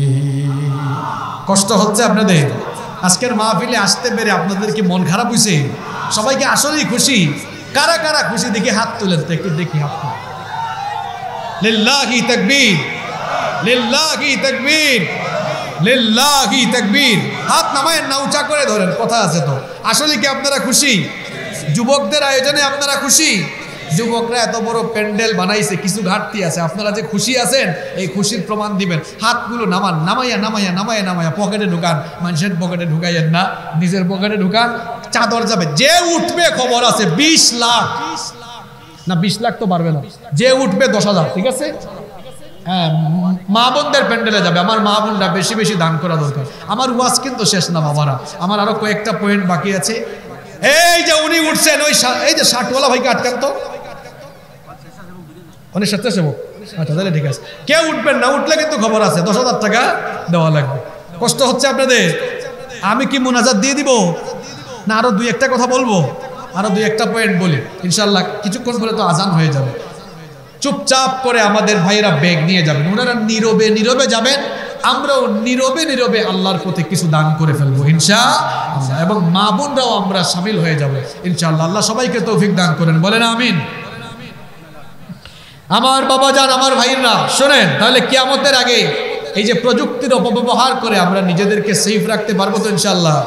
কষ্ট হচ্ছে আপনাদের? আজকের মাহফিলে আসতে পেরে আপনাদের কি মন খারাপ হয়েছে? সবাইকে আসলেই খুশি? কারা কারা খুশি দেখি হাত তুলেন তো, একটু দেখি হাত তুলেন। লিল্লাহি তাকবীর, লিল্লাহি তাকবীর, লিল্লাহি তাকবীর। হাত নামায়েন না, উঁচা করে ধরেন, কথা আছে তো। আসলে কি আপনারা খুশি? যুবকদের আয়োজনে আপনারা খুশি? যুবকরা এত বড় প্যান্ডেল বানাইছে, কিছু ঘাটতি আছে, আপনারা যে খুশি আছেন এই খুশির প্রমাণ দিবেন। হাতগুলো নামান, নামাইয়া নামাইয়া নামাইয়া নামাইয়া পকেটে ঢুকান, মানুষের পকেটে ঢুকাইয়েন না, নিজের পকেটে ঢুকান। চাদর যাবে, যে উঠবে খবর আছে 20 লাখ না, 20 লাখ তো পারবে না, যে উঠবে 10,000, ঠিক আছে? হ্যাঁ, মা বোনদের প্যান্ডেলে যাবে। আমার মা বোনরা বেশি বেশি দান করা দরকার। আমার ওয়াজ কিন্তু শেষ না বাবারা, আমার আরো কয়েকটা পয়েন্ট বাকি আছে। এই যে উনি উঠছেন, ওই এই যে শার্টওয়ালা ভাইকে আটকান তো, অনেক স্বেচ্ছাসেবক। আচ্ছা তাহলে ঠিক আছে, কেউ উঠবেন না, উঠলে কিন্তু খবর আছে, 10,000 টাকা দেওয়া লাগবে। কষ্ট হচ্ছে আপনাদের? আমি কি মুনাজাত দিয়ে দিব না আরো দুই একটা কথা বলবো? আরো দুই একটা পয়েন্ট বলি ইনশাল্লাহ, কিছুক্ষণ পরে তো আজান হয়ে যাবে। চুপচাপ করে আমাদের ভাইয়েরা ব্যাগ নিয়ে যাবেন, ওনারা নীরবে নীরবে যাবেন, আমরাও নীরবে নীরবে আল্লাহর পথে কিছু দান করে ফেলবো ইনশাআল্লাহ, এবং মা বোনরাও আমরা শামিল হয়ে যাব ইনশাআল্লাহ। আল্লাহ সবাইকে তৌফিক দান করেন, বলেন আমিন। আমার বাবা যান, আমার ভাইরা শোনেন, তাহলে কিয়ামতের আগে এই যে প্রযুক্তির অপব্যবহার করে আমরা নিজেদেরকে সেফ রাখতে পারবো তো ইনশাআল্লাহ।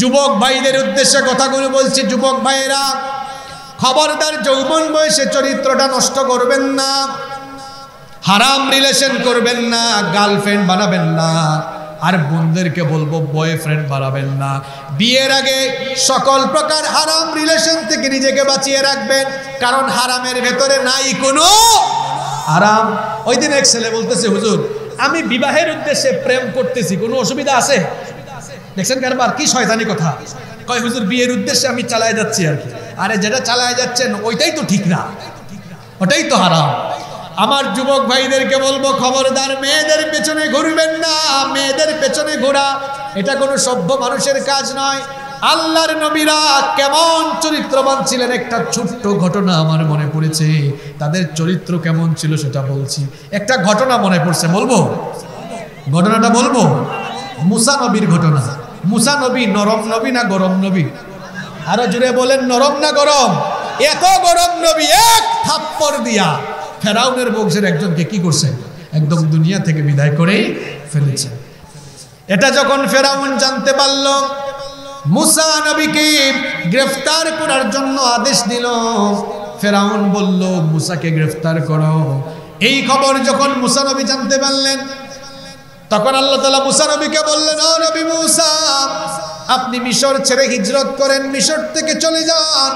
যুবক ভাইদের উদ্দেশ্যে কথাগুলো বলছি। যুবক ভাইয়েরা, খবরদার, যৌবন বয়সে চরিত্রটা নষ্ট করবেন না, হারাম রিলেশন করবেন না, গার্লফ্রেন্ড বানাবেন না, আর বোনদেরকে বলবো বয়ফ্রেন্ড বানাবেন না। বিয়ের আগে সকল প্রকার হারাম রিলেশন থেকে নিজেকে বাঁচিয়ে রাখবেন, কারণ হারামের ভেতরে নাই কোনো আরাম। ওই দিন এক ছেলে বলতেছে, হুজুর আমি বিবাহের উদ্দেশ্যে প্রেম করতেছি, কোনো অসুবিধা আছে? দেখছেন কারবার কি শয়তানি কথা। কয় হুজুর বিয়ের উদ্দেশ্যে আমি চালায় যাচ্ছি আর কি। আরে যেটা চালায় যাচ্ছেন ওইটাই তো ঠিক না, ওটাই তো হারাম। আমার যুবক ভাইদেরকে বলবো, খবরদার, মেয়েদের পেছনে ঘুরবেন না। মেয়েদের পেছনে ঘোরা এটা কোনো সভ্য মানুষের কাজ নয়। আল্লাহর নবীরা কেমন চরিত্রবান ছিলেন, একটা ছোট্ট ঘটনা আমার মনে পড়েছে। তাদের চরিত্র কেমন ছিল সেটা বলছি। একটা ঘটনা মনে পড়ছে, বলবো? ঘটনাটা বলবো? মুসা নবীর ঘটনা। মুসা নবী নরম নবী না গরম নবী? আরো জুড়ে বলেন, নরম না গরম? এত গরম নবী এক থাপ্পড় দিয়া ফেরাউনের বংশের একজনকে কি করছে, একদম দুনিয়া থেকে বিদায় করে ফেলেছে। এটা যখন ফেরাউন জানতে পারল, মুসা নবীকে গ্রেফতার করার জন্য আদেশ দিল। ফেরাউন বলল, মুসাকে গ্রেফতার করো। এই খবর যখন মুসা নবী জানতে পারলেন, তখন আল্লাহ তাআলা মুসা নবীকে বললেন, ও নবী মুসা, আপনি মিশর ছেড়ে হিজরত করেন, মিশর থেকে চলে যান।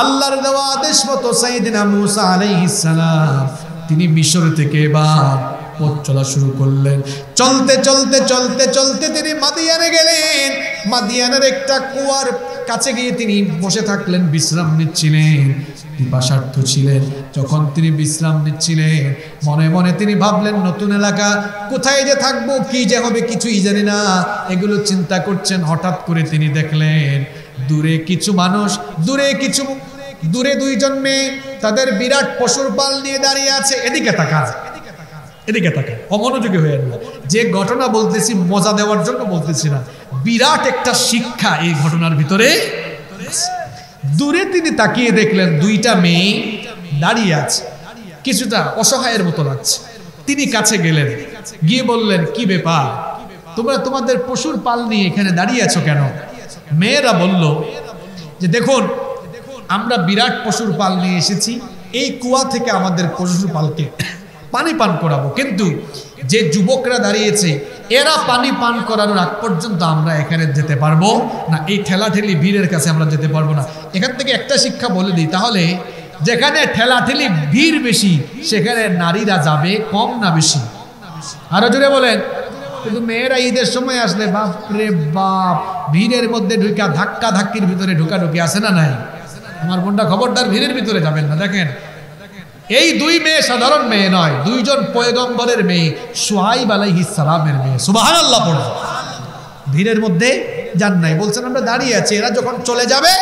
আল্লাহর দেওয়া আদেশ মতো সাইয়েদনা মুসা আলাইহিস সালাম তিনি মিশর থেকে এবার পথ চলা শুরু করলেন। চলতে চলতে চলতে চলতে তিনি মাদিয়ানে গেলেন। মাদিয়ানের একটা কুয়ার কাছে গিয়ে তিনি বসে থাকলেন, বিশ্রাম নিচ্ছিলেন, পিপাসার্থ ছিলেন। যখন তিনি বিশ্রাম নিচ্ছিলেন, মনে মনে তিনি ভাবলেন, নতুন এলাকা, কোথায় যে থাকবো, কি যে হবে কিছুই জানি না, এগুলো চিন্তা করছেন। হঠাৎ করে তিনি দেখলেন দূরে কিছু মানুষ, দূরে দুইজন মেয়ে, তাদের বিরাট পশুর পাল নিয়ে দাঁড়িয়ে আছে। এদিকে তাকান, এদিকে তাকান, অমনোযোগী হয়ে না। যে ঘটনা বলতেছি মজা দেওয়ার জন্য বলতেছি না, বিরাট একটা শিক্ষা এই ঘটনার ভিতরে। দূরে তিনি তাকিয়ে দেখলেন দুইটা মেয়ে দাঁড়িয়ে আছে। কিছুটা অসহায়ের মতো লাগছে। তিনি কাছে গেলেন, গিয়ে বললেন, কি ব্যাপার, তোমরা তোমাদের পশুর পাল নিয়ে এখানে দাঁড়িয়ে আছো কেন? মেয়েরা বলল যে দেখুন, আমরা বিরাট পশুর পাল নিয়ে এসেছি, এই কুয়া থেকে আমাদের পশুর পালকে পানি পান করাবো, কিন্তু যে যুবকরা দাঁড়িয়েছে এরা পানি পান করানোর আগ পর্যন্ত আমরা এখানে যেতে পারবো না, এই ঠেলাঠেলি ভিড়ের কাছে আমরা যেতে পারবো না। এখান থেকে একটা শিক্ষা বলে দিই, তাহলে যেখানে ঠেলাঠেলি ভিড় বেশি সেখানে নারীরা যাবে কম না বেশি? আরো জোরে বলেন। কিন্তু মেয়েরা ঈদের সময় আসলে বাপরে বাপ, ভিড়ের মধ্যে ঢুকা ধাক্কা ধাক্কির ভিতরে ঢুকাঢুকি আছে না নাই? আমার বোনটা খবরদার ভিড়ের ভিতরে যাবেন না। দেখেন, এই দুই মেয়ে সাধারণ মেয়ে নয়, দুইজন পয়গম্বরের মেয়ে, শুআইব আলাইহিস সালামের মেয়ে। সুবহানাল্লাহ পড়ো। ভিড়ের মধ্যে যান নাই, বলছেন আমরা দাঁড়িয়ে আছি, এরা যখন চলে যাবে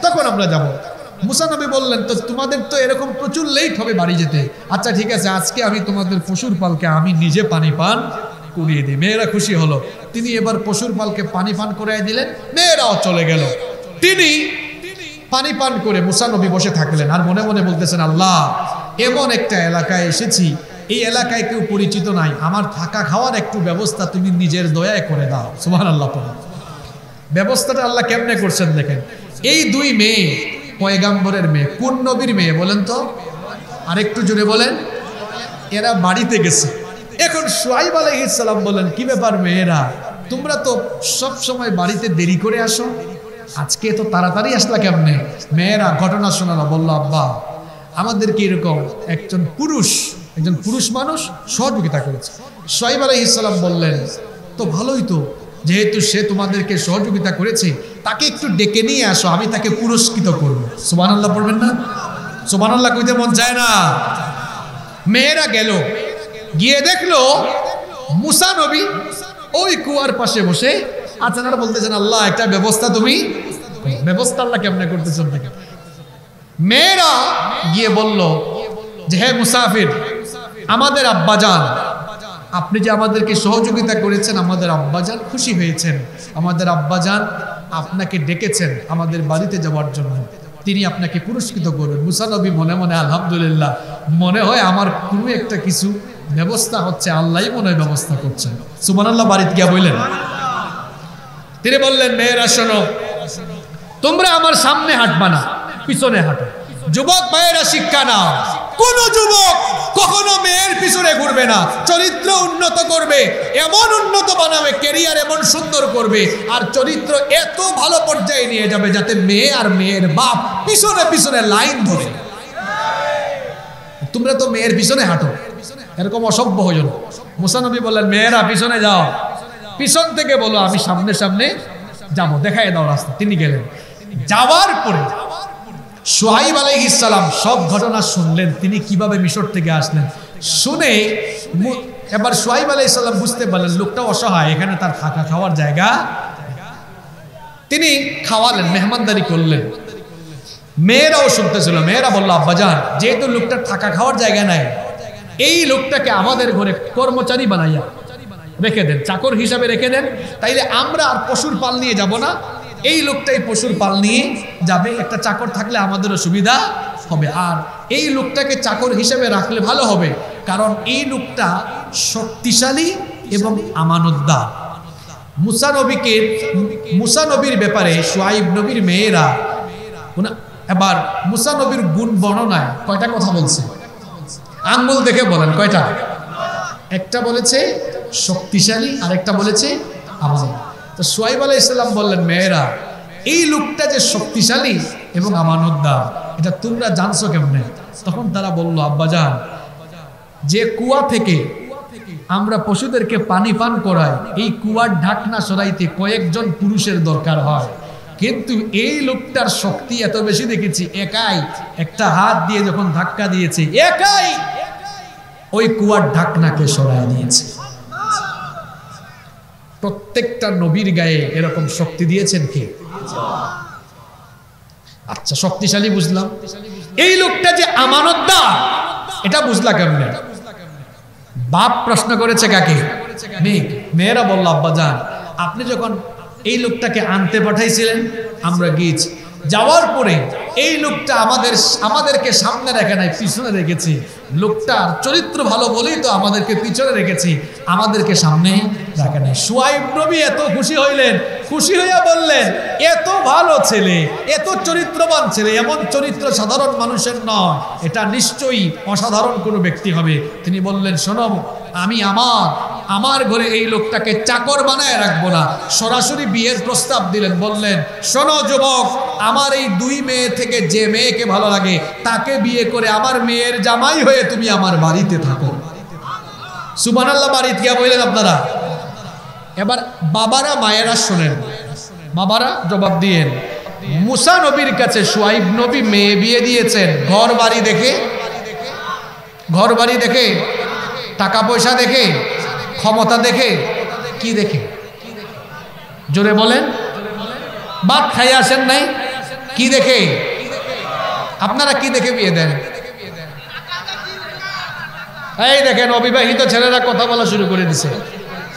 তখন আমরা যাব। মুসা নবী বললেন, তো তোমাদের তো এরকম প্রচুর লেট হবে বাড়ি যেতে, আচ্ছা ঠিক আছে, আজকে আমি তোমাদের পশুর পালকে আমি নিজে পানি পান করিয়ে দিই। মেয়েরা খুশি হলো, তিনি এবার পশুর পালকে পানি পান করিয়ে দিলেন, মেয়েরাও চলে গেল। তিনি পানি পান করে মুসা নবী বসে থাকলেন আর মনে মনে বলতেছেন, আল্লাহ, এমন একটা এলাকায় এসেছি, এই এলাকায় কেউ পরিচিত নাই, আমার থাকা খাওয়ার একটু ব্যবস্থা তুমি নিজের দয়ায় করে দাও। সুবহানাল্লাহ। ব্যবস্থাটা আল্লাহ কেমনে করছেন দেখেন। এই দুই মেয়ে পয়গম্বরের মেয়ে, কোন নবীর মেয়ে বলেন তো? আরেকটু জোরে বলেন। এরা বাড়িতে গেছে। এখন শুআইব আলাইহিস সালাম বলেন, কি ব্যাপার মেয়েরা, তোমরা তো সব সময় বাড়িতে দেরি করে আসো, আজকে তো তাড়াতাড়ি আসলা কেমনে? মেয়েরা ঘটনা শোনালো, বলল, আব্বা, আমাদেরকে এরকম একজন পুরুষ মানুষ সহযোগিতা করেছে। শুআইব আলাইহিস সালাম বললেন, তো ভালোই তো, যেহেতু সে তোমাদেরকে সহযোগিতা করেছে, তাকে একটু ডেকে নিয়ে আসো, আমি তাকে পুরস্কৃত করবো। সুবহানাল্লাহ পড়বেন না? সুবহানাল্লাহ কইতে মন চায় না? মেয়েরা গেল, গিয়ে দেখলো মুসা নবী ওই কুয়ার পাশে বসে আছেন আর বলতেছেন, আল্লাহ একটা ব্যবস্থা তুমি, ব্যবস্থা আল্লাহ কেমনে করতেছেন দেখেন। মেয়েরা গিয়ে বলল যে, হে মুসাফির, আমাদের আব্বাজান, আপনি যে আমাদেরকে সহযোগিতা করেছেন, আমাদের আব্বাজান খুশি হয়েছেন, আমাদের আব্বাজান আপনাকে ডেকেছেন আমাদের বাড়িতে যাওয়ার জন্য, তিনি আপনাকে পুরস্কৃত করবেন। মুসা নবী মনে মনে আলহামদুলিল্লাহ, মনে হয় আমার কোনো একটা কিছু ব্যবস্থা হচ্ছে, আল্লাহই মনে হয় ব্যবস্থা করছেন। সুবহানাল্লাহ বাড়িতে গিয়া বললেন। তিনি বললেন, মেয়েরা শোনো, তোমরা আমার সামনে হাঁটবা না, পিছনে হাঁটো। যুবক ভাইয়েরা শিক্ষা নাও, কোন যুবক কখনো মেয়ের পিছনে ঘুরবে না, চরিত্র উন্নত করবে, এমন উন্নত বানাবে, ক্যারিয়ার এমন সুন্দর করবে, আর চরিত্র এত ভালো পর্যায়ে নিয়ে যাবে যাতে মেয়ে আর মেয়ের বাপ পিছনে পিছনে লাইন ধরে। তোমরা তো মেয়ের পিছনে হাঁটো, এরকম অসভ্য হইল না। মুসা নবী বললেন, মেয়েরা পিছনে যাও, পিছন থেকে বলো আমি সামনে সামনে যাবো, দেখাই দাও রাস্তা। তিনি গেলেন, যাওয়ার পরে শুআইব আলাইহিস সালাম সব ঘটনা শুনলেন, তিনি কিভাবে মিশর থেকে আসলেন। শুনে এবার শুআইব আলাইহিস সালাম বুঝতে পারলেন লোকটা অসহায়, এখানে তার থাকা খাওয়ার জায়গা। তিনি খাওয়ালেন, মেহমানদারি করলেন। মেয়েরাও শুনতেছিল, মেয়েরা বললো, আব্বাজান, যেহেতু লোকটার থাকা খাওয়ার জায়গা নাই, এই লোকটাকে আমাদের ঘরে কর্মচারী বানাইয়া রেখে দেন, চাকর হিসাবে রেখে দেন, তাইলে আমরা আর পশুর পাল নিয়ে যাব না, এই লোকটাই পশুর পাল নিয়ে যাবে, একটা চাকর থাকলে আমাদেরও সুবিধা হবে, আর এই লোকটাকে চাকর হিসেবে রাখলে ভালো হবে, কারণ এই লোকটা শক্তিশালী এবং আমানতদার। মুসা নবীর ব্যাপারে শুআইব নবীর মেয়েরা এবার মুসা নবীর গুণ বর্ণনায় কয়টা কথা বলছে, আঙ্গুল দেখে বলেন কয়টা? একটা বলেছে শক্তিশালী, আর একটা বলেছে আমানত। তো শুআইব আলাইহিস সালাম বললেন, মেয়েরা, এই লোকটা যে শক্তিশালী এবং আমানতদার, এটা তোমরা জানছো কেমনে? তখন তারা বলল, আব্বাজান, যে কুয়া থেকে আমরা পশুদেরকে পানি পান করাই, এই কুয়ার ঢাকনা সরাইতে কয়েকজন পুরুষের দরকার হয়, কিন্তু এই লোকটার শক্তি এত বেশি দেখেছি, একাই একটা হাত দিয়ে যখন ধাক্কা দিয়েছে, একাই ওই কুয়ার ঢাকনাকে সরাই দিয়েছে। প্রত্যেকটা নবীর গায়ে এরকম শক্তি দিয়েছেন কে? আচ্ছা, শক্তিশালী বুঝলাম, এই লোকটা যে আমানতদার এটা বুঝলা কেমনে? বাপ প্রশ্ন করেছে কাকে? মেয়েরা বলল, আব্বাজান, আপনি যখন এই লোকটাকে আনতে পাঠাইছিলেন আমরা গিয়েছি, যাওয়ার পরে এই লোকটা আমাদেরকে সামনে রেখে নাই, পিছনে রেখেছি। লোকটার চরিত্র ভালো বলেই তো আমাদেরকে পিছনে রেখেছি, আমাদেরকে সামনে রাখে নাই। শুআইব নবী এত খুশি হইলেন, খুশি হইয়া বললেন, এত ভালো ছেলে, এত চরিত্রবান ছেলে, এমন চরিত্র সাধারণ মানুষের নয়, এটা নিশ্চয়ই অসাধারণ কোনো ব্যক্তি হবে। তিনি বললেন, শোনো, আমি আমার ঘরে এই লোকটাকে চাকর বানায় রাখবো না। সরাসরি বিয়ের প্রস্তাব দিলেন, বললেন, শোনো যুবক, আমার এই 2 মেয়ে থেকে যে মেয়েকে ভালো লাগে তাকে বিয়ে করে আমার মেয়ের জামাই হয়ে তুমি আমার বাড়িতে থাকো। সুবহানাল্লাহ। বাড়িতে গিয়া বললেন আপনারা। এবার বাবারা মায়েরা শোনেন, বাবারা জবাব দিয়েন। মুসা নবীর কাছে শুআইব নবী মেয়ে বিয়ে দিয়েছেন ঘর বাড়ি দেখে, টাকা পয়সা দেখে, ক্ষমতা দেখে, কি দেখে? জোরে বলেন। ভাত খাই আসেন নাই, কি দেখে? আপনারা কি দেখে বিয়ে দেন? এই দেখেন, অবিবাহিত ছেলেরা কথা বলা শুরু করে দিছে।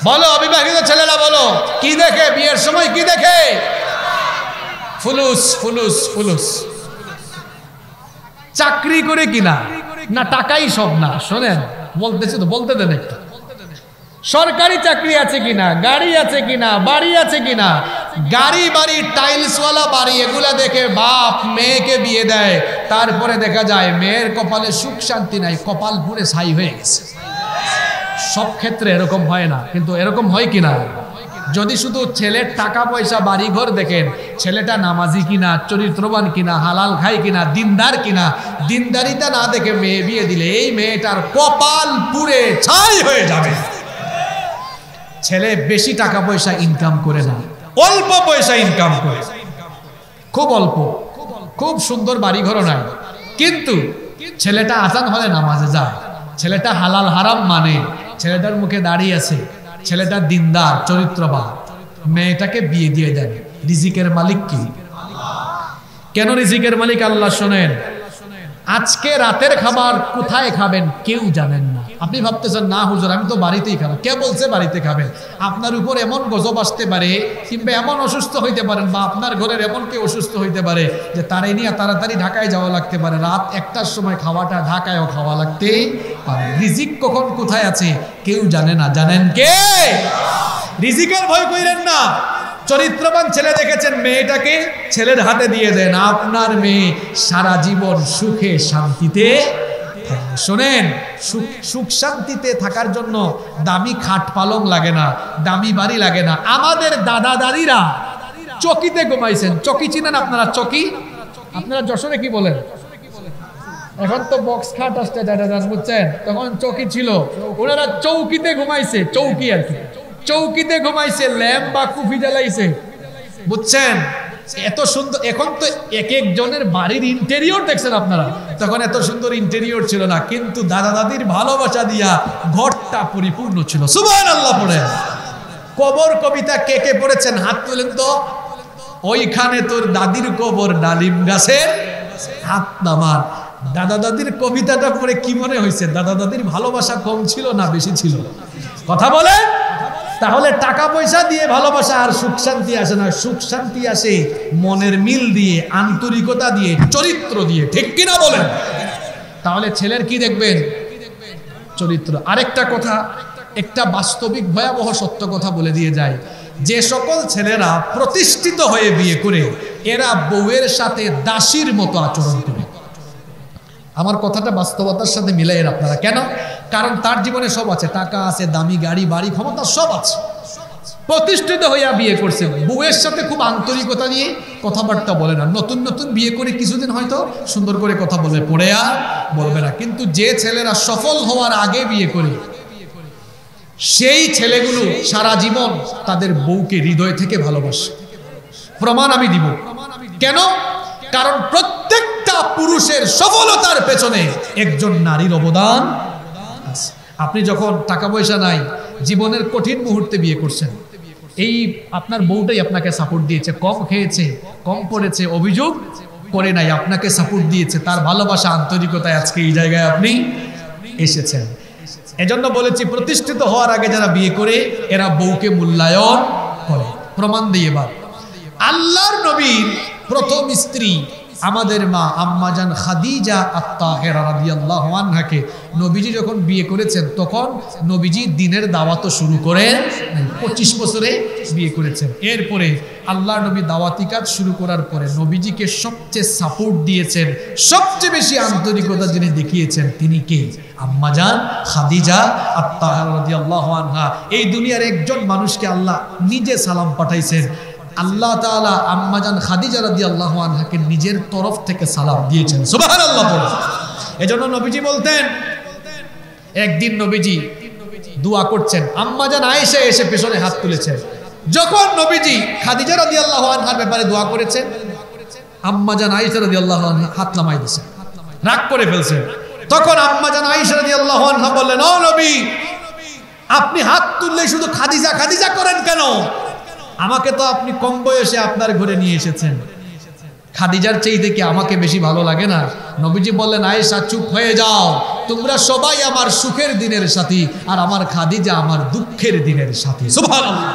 বলো, অবিবাহিত ছেলেরা বলো, কি দেখে বিয়ের সময়? কি দেখে? ফুলুস ফুলুস ফুলুস। চাকরি করে কিনা না টাকাই সব না? শোনেন, বলতেছি তো, বলতে দেন একটু। সরকারি চাকরি আছে কিনা, গাড়ি আছে কিনা, বাড়ি আছে কিনা, গাড়ি বাড়ি টাইলসওয়ালা বাড়ি, এগুলা দেখে বাপ মেয়েকে বিয়ে দেয়। তারপরে দেখা যায় মেয়ের কপালে সুখ শান্তি নাই, কপাল পুরে ছাই হয়ে গেছে। সব ক্ষেত্রে এরকম হয় না, কিন্তু এরকম হয় কিনা? যদি শুধু ছেলের টাকা পয়সা বাড়ি ঘর দেখেন, ছেলেটা নামাজি কিনা, চরিত্রবান কিনা, হালাল খায় কিনা, দিনদার কিনা, দিনদারিতা না দেখে মেয়ে বিয়ে দিলে এই মেয়েটার কপাল পুরে ছাই হয়ে যাবে। ছেলে বেশি টাকা পয়সা ইনকাম করে না, অল্প পয়সা ইনকাম করে, খুব অল্প, খুব সুন্দর বাড়ি ঘরও নাই, কিন্তু ছেলেটা আজান হলে নামাজে যায়, ছেলেটা হালাল হারাম মানে, ছেলেটার মুখে দাঁড়িয়ে আছে, ছেলেটা দিনদার চরিত্রবান, মেয়েটাকে বিয়ে দিয়ে দেন। রিজিকের মালিক কি? কেন রিজিকের মালিক আল্লাহ? শোনেন, আজকে রাতের খাবার কোথায় খাবেন কেউ জানেন না। আপনি ভাবতেছেন, না হুজুর আমি তো বাড়িতেই খাবো। কে বলছে বাড়িতে খাবেন? আপনার উপর এমন গজব আসতে পারে, কিংবা এমন অসুস্থ হইতে পারেন, বা আপনার ঘরের এমন কেউ অসুস্থ হইতে পারে যে তারাই নিয়ে তাড়াতাড়ি ঢাকায় যাওয়া লাগতে পারে। রাত 1টার সময় খাওয়াটা ঢাকায়ও খাওয়া লাগতে পারে। রিজিক কখন কোথায় আছে কেউ জানে না। জানেন কে? রিজিকের ভয় কইরেন না। চরিত্রবান ছেলে দেখেছেন, মেয়েটাকে ছেলের হাতে দিয়ে দেন, আপনার মেয়ে সারা জীবন সুখে শান্তিতে থাকবে। শোনেন, সুখ শান্তিতে থাকার জন্য দামি খাট পালং লাগে না, দামি বাড়ি লাগে না। আমাদের দাদা দাদিরা চকিতে ঘুমাইছেন। চকি চিনেন আপনারা? চকি আপনারা যশোরে কি বলেন? এখন তো বক্স খাট আসতে বুঝছেন, তখন চকি ছিল, ওনারা চৌকিতে ঘুমাইছে। চৌকি আর কি, চৌকিতে ঘুমাইছে, ল্যাম্প বা কুফি জ্বালাইছে, বুঝছেন? এত সুন্দর। এখন তো এক একজনের বাড়ির ইন্টেরিয়র দেখছেন আপনারা, তখন এত সুন্দর ইন্টেরিয়র ছিল না, কিন্তু দাদা দাদির ভালোবাসা দিয়া ঘরটা পরিপূর্ণ ছিল। সুবহানাল্লাহ পড়েন। কবর কবিতা কে কে পড়েছেন হাত তুলেন তো। ওইখানে তোর দাদির কবর, ডালিম গাছের হাত নামার। দাদা দাদির কবিতাটা পড়ে কি মনে হয়েছে? দাদা দাদির ভালোবাসা কম ছিল না বেশি ছিল? কথা বলে। তাহলে টাকা পয়সা দিয়ে ভালোবাসা আর সুখ শান্তি আসে না। সুখ শান্তি আসে মনের মিল দিয়ে, আন্তরিকতা দিয়ে, চরিত্র দিয়ে। ঠিক কিনা বলেন? তাহলে ছেলের কি দেখবেন? চরিত্র। আরেকটা কথা, একটা বাস্তবিক ভয়াবহ সত্য কথা বলে দিয়ে যায়। যে সকল ছেলেরা প্রতিষ্ঠিত হয়ে বিয়ে করে, এরা বউয়ের সাথে দাসীর মতো আচরণ করে। আমার কথাটা বাস্তবতার সাথে মিলাইয়ের আপনারা। কেন? কারণ তার জীবনে সব আছে, টাকা আছে, দামি গাড়ি বাড়ি ক্ষমতা সব আছে, প্রতিষ্ঠিত হইয়া বিয়ে করছে, বউয়ের সাথে খুব আন্তরিকতা নিয়ে কথাবার্তা বলে না। নতুন নতুন বিয়ে করে কিছুদিন হয়তো সুন্দর করে কথা বলবে, পরে আর বলবে না। কিন্তু যে ছেলেরা সফল হওয়ার আগে বিয়ে করে, সেই ছেলেগুলো সারা জীবন তাদের বউকে হৃদয় থেকে ভালোবাসে। প্রমাণ আমি দিব। কেন? কারণ প্রত্যেকটা পুরুষের সফলতার পেছনে একজন নারীর অবদান আছে। আপনি যখন টাকা পয়সা নাই, জীবনের কঠিন মুহূর্তে বিয়ে করছেন, এই আপনার বউটাই আপনাকে সাপোর্ট দিয়েছে। কম খেয়েছে, কম পড়েছে, অভিযোগ করে নাই, আপনাকে সাপোর্ট দিয়েছে। তার ভালোবাসা, আন্তরিকতায় আজকে এই জায়গায় আপনি এসেছেন। এজন্য বলেছি, প্রতিষ্ঠিত হওয়ার আগে যারা বিয়ে করে, এরা বউকে মূল্যায়ন করে। প্রমাণ দিয়ে এবার, আল্লাহর নবীর প্রথম স্ত্রী আমাদের মা আম্মাজান খাদিজা আত-তাহেরা রাদিয়াল্লাহু আনহাকে নবীজি যখন বিয়ে করেছেন তখন নবীজি দ্বীনের দাওয়াত শুরু করেন 25 বছরে বিয়ে করেছেন। এরপরে আল্লাহর নবী দাওয়াতি কাজ শুরু করার পরে নবীজিকে সবচেয়ে সাপোর্ট দিয়েছেন, সবচেয়ে বেশি আন্তরিকতা যিনি দেখিয়েছেন তিনি কে? আম্মাজান খাদিজা আত-তাহেরা রাদিয়াল্লাহু আনহা। এই দুনিয়ার একজন মানুষকে আল্লাহ নিজে সালাম পাঠাইছেন। আল্লাহ তাআলা আম্মাজান খাদিজা রাদিয়াল্লাহু আনহাকে নিজের তরফ থেকে সালাম দিয়েছেন। সুবহানাল্লাহ। এজন্য নবীজি বলতেন, একদিন নবীজি দোয়া করছেন, আম্মাজান আয়েশা এসে পেছনে হাত তুলেছেন। যখন নবীজি খাদিজা রাদিয়াল্লাহু আনহার ব্যাপারে দোয়া করেছেন, আম্মাজান আয়েশা রাদিয়াল্লাহু আনহা হাত নামাই দিয়েছেন, রাগ করে ফেলছেন। তখন আম্মাজান আয়েশা রাদিয়াল্লাহু আনহা বললেন, ও নবী, আপনি হাত তুললে শুধু খাদিজা খাদিজা করেন কেন? আমাকে তো আপনি কম বয়সে আপনার ঘরে নিয়ে এসেছেন, খাদিজার চাইতে কি আমাকে বেশি ভালো লাগে না? নবীজি বললেন, আয়েশা চুপ হয়ে যাও, তোমরা সবাই আমার সুখের দিনের সাথী, আর আমার খাদিজা আমার দুঃখের দিনের সাথী। সুবহানাল্লাহ।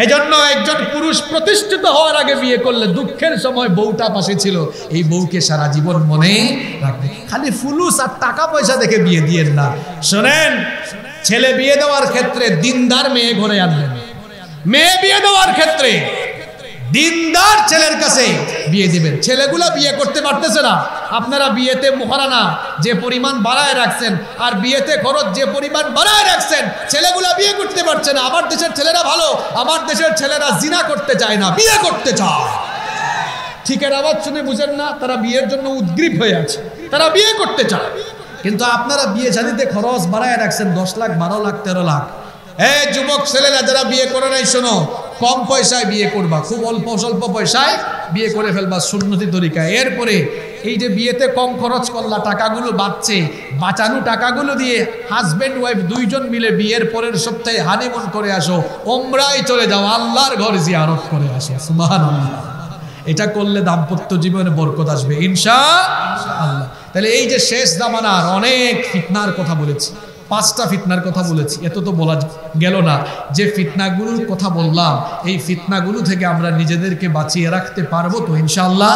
এজন্য একজন পুরুষ প্রতিষ্ঠিত হওয়ার আগে বিয়ে করলে দুঃখের সময় বউটা পাশে ছিল, এই বউকে সারা জীবন মনে রাখবে। খালি ফুলুস আর টাকা পয়সা দেখে বিয়ে দিয়েন না। শোনেন, ছেলে বিয়ে দেওয়ার ক্ষেত্রে দিনদার মেয়ে ঘরে আনবেন, মেয়ে বিয়ে দেওয়ার ক্ষেত্রে দিনদার ছেলের কাছে বিয়ে দিবেন। ছেলেগুলা বিয়ে করতে পারতেছে না, আপনারা বিয়েতে মুহারানা যে পরিমাণ বাড়ায় রাখছেন আর বিয়েতে খরচ যে পরিমাণ বাড়ায় রাখছেন, ছেলেগুলা বিয়ে করতে পারছে না। আমার দেশের ছেলেরা ভালো, আমার দেশের ছেলেরা জিনা করতে চায় না, বিয়ে করতে চায়। ঠিকের আওয়াজ শুনে বুঝেন না? তারা বিয়ের জন্য উদ্গ্রীব হয়ে আছে, তারা বিয়ে করতে চায়। কিন্তু আপনারা বিয়ে শাদীতে খরচ বাড়ায় রাখছেন 10 লাখ, 12 লাখ, 13 লাখ। এই যুবক ছেলেরা যারা বিয়ে করে নাই, শোনো, কম পয়সায় বিয়ে করবা, খুব অল্প স্বল্প পয়সায় বিয়ে করে ফেলবা সুন্নতি তরিকায়। এরপরে এই যে বিয়েতে কম খরচ করলা, টাকাগুলো বাঁচছে, বাঁচানো টাকাগুলো দিয়ে হাজব্যান্ড ওয়াইফ দুইজন মিলে বিয়ের পরের সপ্তাহে হানিমুন করে আসো, ওমরায় চলে যাও, আল্লাহর ঘর জিয়ারত করে আসো। সুবহানাল্লাহ। এটা করলে দাম্পত্য জীবনে বরকত আসবে ইনশাআল্লাহ। তাহলে এই যে শেষ জামানার অনেক ফিতনার কথা বলেছি, 5টা ফিতনার কথা বলেছি, এত তো বলা গেল না। যে ফিতনাগুলোর কথা বললাম, এই ফিতনাগুলো থেকে আমরা নিজেদেরকে বাঁচিয়ে রাখতে পারবো তো ইনশাআল্লাহ?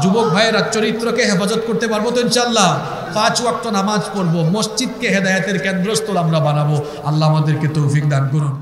যুবক ভাইয়েরা চরিত্রকে হেফাজত করতে পারবো তো ইনশাআল্লাহ? 5 ওয়াক্ত নামাজ পড়বো, মসজিদকে হেদায়েতের কেন্দ্রস্থল আমরা বানাবো। আল্লাহ আমাদেরকে তৌফিক দান করুন।